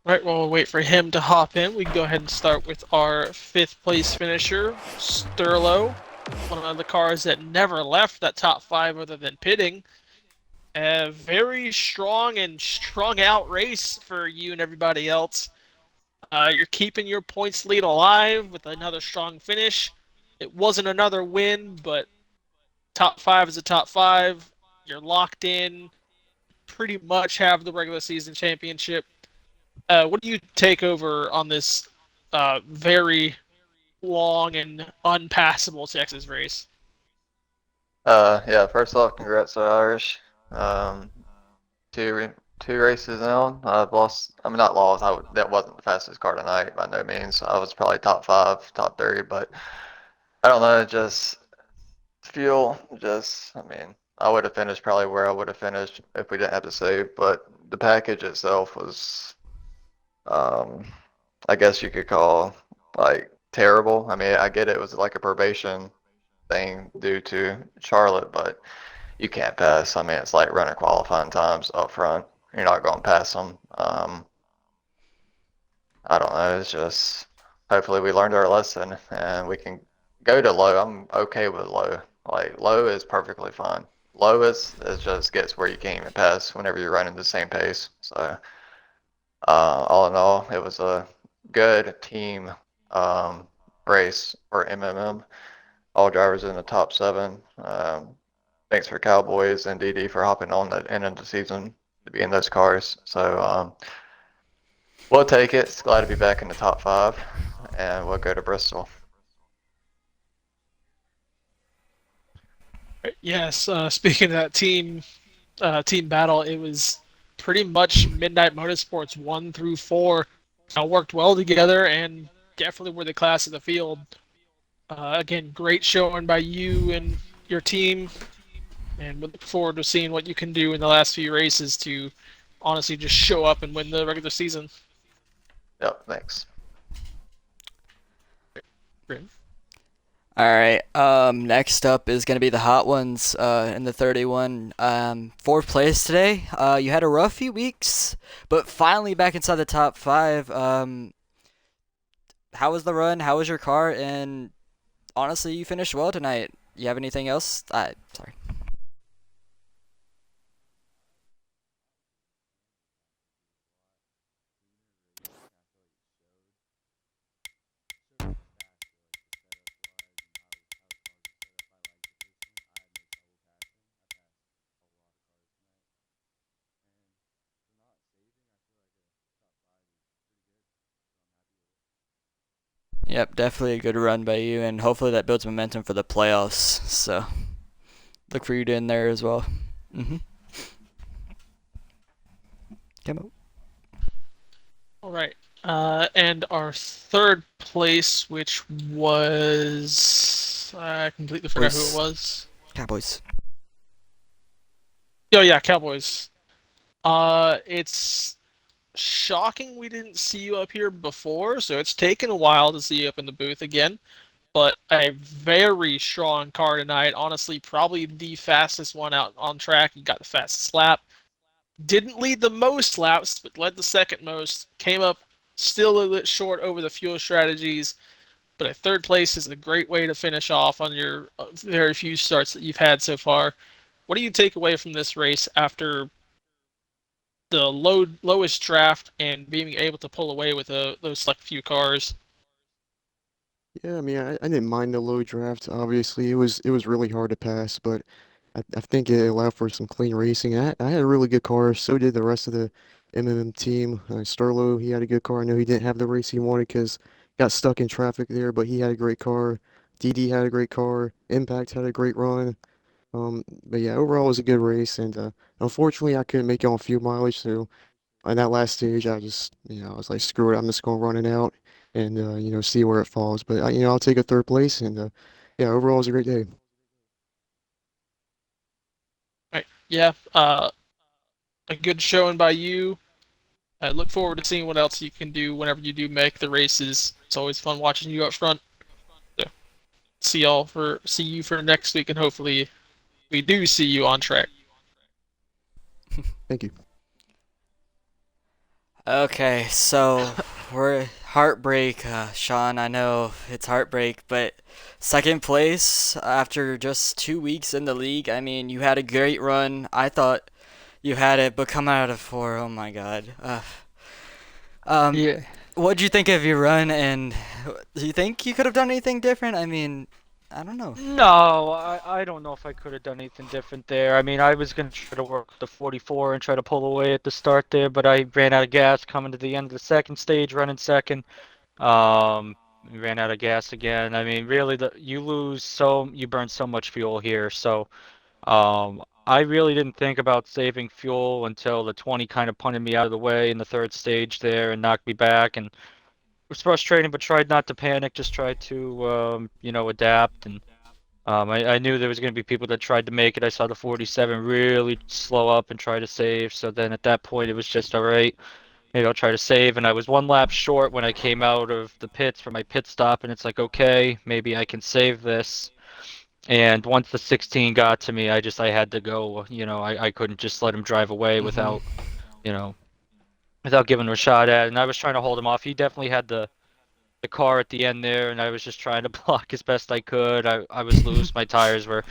Right, while we wait for him to hop in, we can go ahead and start with our 5th place finisher, Sterlo. One of the cars that never left that top 5 other than pitting. A very strong and strung out race for you and everybody else. You're keeping your points lead alive with another strong finish. It wasn't another win, but top 5 is a top 5. You're locked in. Pretty much have the regular season championship. What do you take over on this very long and unpassable Texas race? Yeah, first off, congrats to Irish. Two races now. I've lost. I mean, not lost. That wasn't the fastest car tonight by no means. I was probably top 5, top 3, but I don't know. Just fuel. I mean, I would have finished probably where I would have finished if we didn't have to save. But the package itself was, I guess you could call like terrible. I mean, I get it was like a probation thing due to Charlotte, but you can't pass. I mean, it's like running qualifying times up front. You're not going to pass them. I don't know. It's just hopefully we learned our lesson and we can go to low. I'm okay with low. Like low is perfectly fine. Lowest is just gets where you can't even pass whenever you're running the same pace. So all in all, it was a good team race for MMM. All drivers in the top 7. Thanks for Cowboys and DD for hopping on that end of the season to be in those cars. So we'll take it. It's glad to be back in the top 5, and we'll go to Bristol. Yes, speaking of that team battle, it was pretty much Midnight Motorsports 1 through 4 worked well together and definitely were the class of the field. Again, great showing by you and your team, and we look forward to seeing what you can do in the last few races to honestly just show up and win the regular season. Yep, thanks. Great. All right. Next up is gonna be the hot ones. In the 31. Fourth place today. You had a rough few weeks, but finally back inside the top five. How was the run? How was your car? And honestly, you finished well tonight. You have anything else? Sorry. Yep, definitely a good run by you, and hopefully that builds momentum for the playoffs. So look for you to in there as well. Mhm. Come on. All right. And our third place, which was I completely forgot who it Boys. was. Cowboys. Oh yeah, Cowboys. It's shocking we didn't see you up here before, so it's taken a while to see you up in the booth again. But a very strong car tonight. Honestly, probably the fastest one out on track. You got the fastest lap. Didn't lead the most laps, but led the second most. Came up still a little bit short over the fuel strategies, but a third place is a great way to finish off on your very few starts that you've had so far. What do you take away from this race after the lowest draft and being able to pull away with those select few cars? Yeah, I mean, I didn't mind the low draft. Obviously, it was really hard to pass, but I think it allowed for some clean racing. I had a really good car. So did the rest of the MMM team. Sterlo, he had a good car. I know he didn't have the race he wanted because got stuck in traffic there, but he had a great car. DD had a great car. Impact had a great run. But yeah, overall it was a good race, and unfortunately I couldn't make it on fuel mileage, so on that last stage, I just, I was like, screw it, I'm just gonna run it out and see where it falls. But I'll take a third place, and yeah, overall, it was a great day. Right. Yeah. A good showing by you. I look forward to seeing what else you can do whenever you do make the races. It's always fun watching you up front. So see you for next week, and hopefully we do see you on track. Thank you. Okay, so we're heartbreak, Sean. I know it's heartbreak, but second place after just 2 weeks in the league. I mean, you had a great run. I thought you had it, but coming out of four, oh my God. Um, Yeah. what'd you think of your run, and do you think you could have done anything different? I mean, I don't know. No, I don't know if I could have done anything different there. I mean, I was gonna try to work the 44 and try to pull away at the start there, but I ran out of gas coming to the end of the second stage, running second. We ran out of gas again. I mean, really, you burn so much fuel here. So, I really didn't think about saving fuel until the 20 kind of punted me out of the way in the third stage there and knocked me back. And it was frustrating, but tried not to panic. Just tried to, adapt and. I knew there was going to be people that tried to make it. I saw the 47 really slow up and try to save. So then at that point, it was just all right. Maybe I'll try to save. And I was one lap short when I came out of the pits for my pit stop. And it's like, okay, maybe I can save this. And once the 16 got to me, I had to go. I couldn't just let him drive away Mm-hmm. you know, without giving him a shot at it. And I was trying to hold him off. He definitely had the car at the end there, and I was just trying to block as best I could. I was loose. My tires were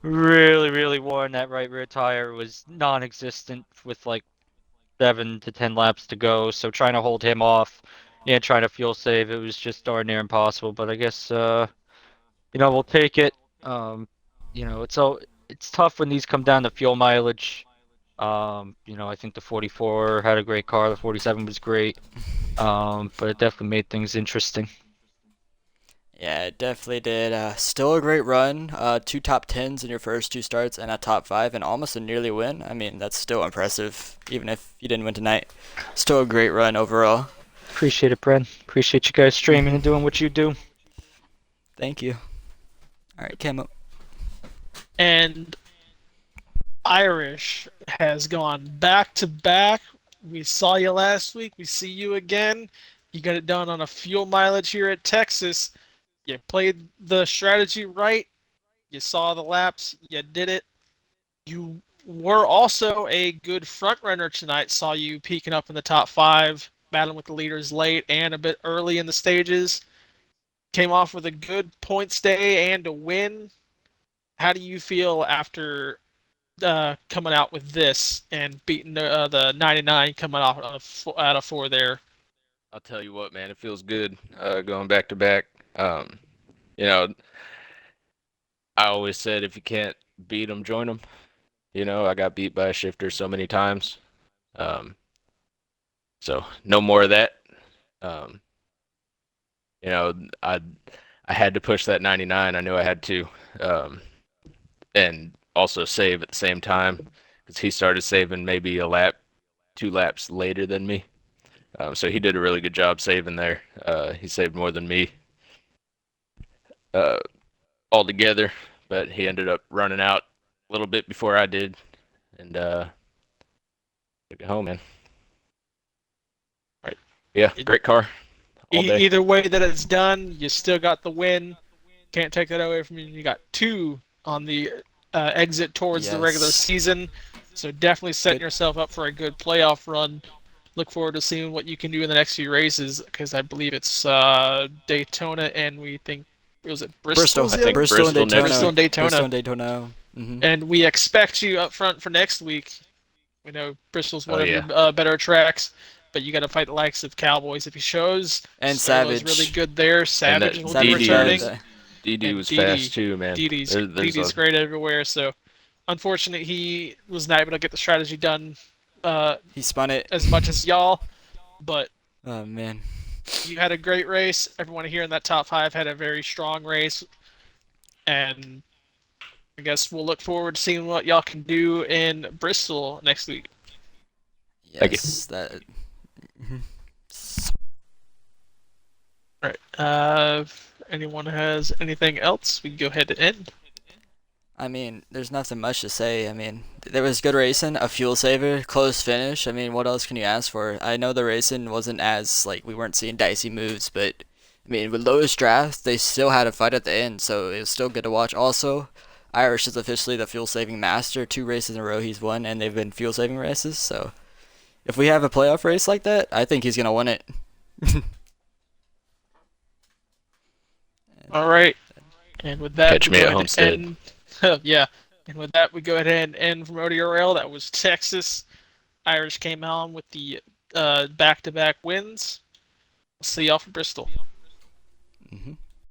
really, really worn. That right rear tire was non-existent with like 7 to 10 laps to go. So trying to hold him off and trying to fuel save, it was just darn near impossible. But I guess we'll take it. Um, it's tough when these come down to fuel mileage. I think the 44 had a great car. The 47 was great. But it definitely made things interesting. Yeah, it definitely did. Still a great run. Two top tens in your first two starts, and a top five, and almost a nearly win. I mean, that's still impressive, even if you didn't win tonight. Still a great run overall. Appreciate it, Brent. Appreciate you guys streaming Hmm. and doing what you do. Thank you. All right, Camo. And Irish has gone back to back. We saw you last week. We see you again. You got it done on a fuel mileage here at Texas. You played the strategy right. You saw the laps. You did it. You were also a good front runner tonight. Saw you peaking up in the top 5, battling with the leaders late and a bit early in the stages. Came off with a good points day and a win. How do you feel after coming out with this and beating the 99 coming off out of 4 there? I'll tell you what, man, it feels good going back to back. You know, I always said if you can't beat them, join them. You know, I got beat by a shifter so many times. Um, so no more of that. Um, you know, I I had to push that 99. I knew I had to, and also save at the same time because he started saving maybe a lap, 2 laps later than me. So he did a really good job saving there. He saved more than me uh, altogether, but he ended up running out a little bit before I did, and took it home, man. Right. Yeah, great car all day. Either way that it's done, you still got the win. Can't take that away from you. You got 2 on the exit towards the regular Yes. season. So definitely setting Good. yourself up for a good playoff run. Look forward to seeing what you can do in the next few races because I believe it's Daytona and we think was it Bristol. Bristol's I think Bristol and Bristol Daytona. next Bristol week. and Daytona. Bristol and Daytona. Mm-hmm. And we expect you up front for next week. We know Bristol's one Oh, of yeah. your better tracks, but you got to fight the likes of Cowboys if he shows. And Solo's Savage. really good there. And Savage that will Savage be DD returning. was DD And was Didi- fast too, man. Didi's There's great everywhere. So, unfortunately, he was not able to get the strategy done He spun it. as much as y'all. But Oh man. you had a great race. Everyone here in that top 5 had a very strong race, and I guess we'll look forward to seeing what y'all can do in Bristol next week. Thank you. Yes. That. Mhm. All right. If anyone has anything else, we can go ahead and end. I mean, there's nothing much to say. I mean, there was good racing, a fuel saver, close finish. I mean, what else can you ask for? I know the racing wasn't as, like, we weren't seeing dicey moves, but, I mean, with lowest draft, they still had a fight at the end, so it was still good to watch. Also, Irish is officially the fuel saving master. 2 races in a row he's won, and they've been fuel saving races, so if we have a playoff race like that, I think he's going to win it. All right. And with that, Catch we me go at ahead Homestead. and end. Yeah. And with that, we go ahead and end from ODRL. That was Texas. Irish came on with the back-to-back wins. See y'all for Bristol. Mm-hmm.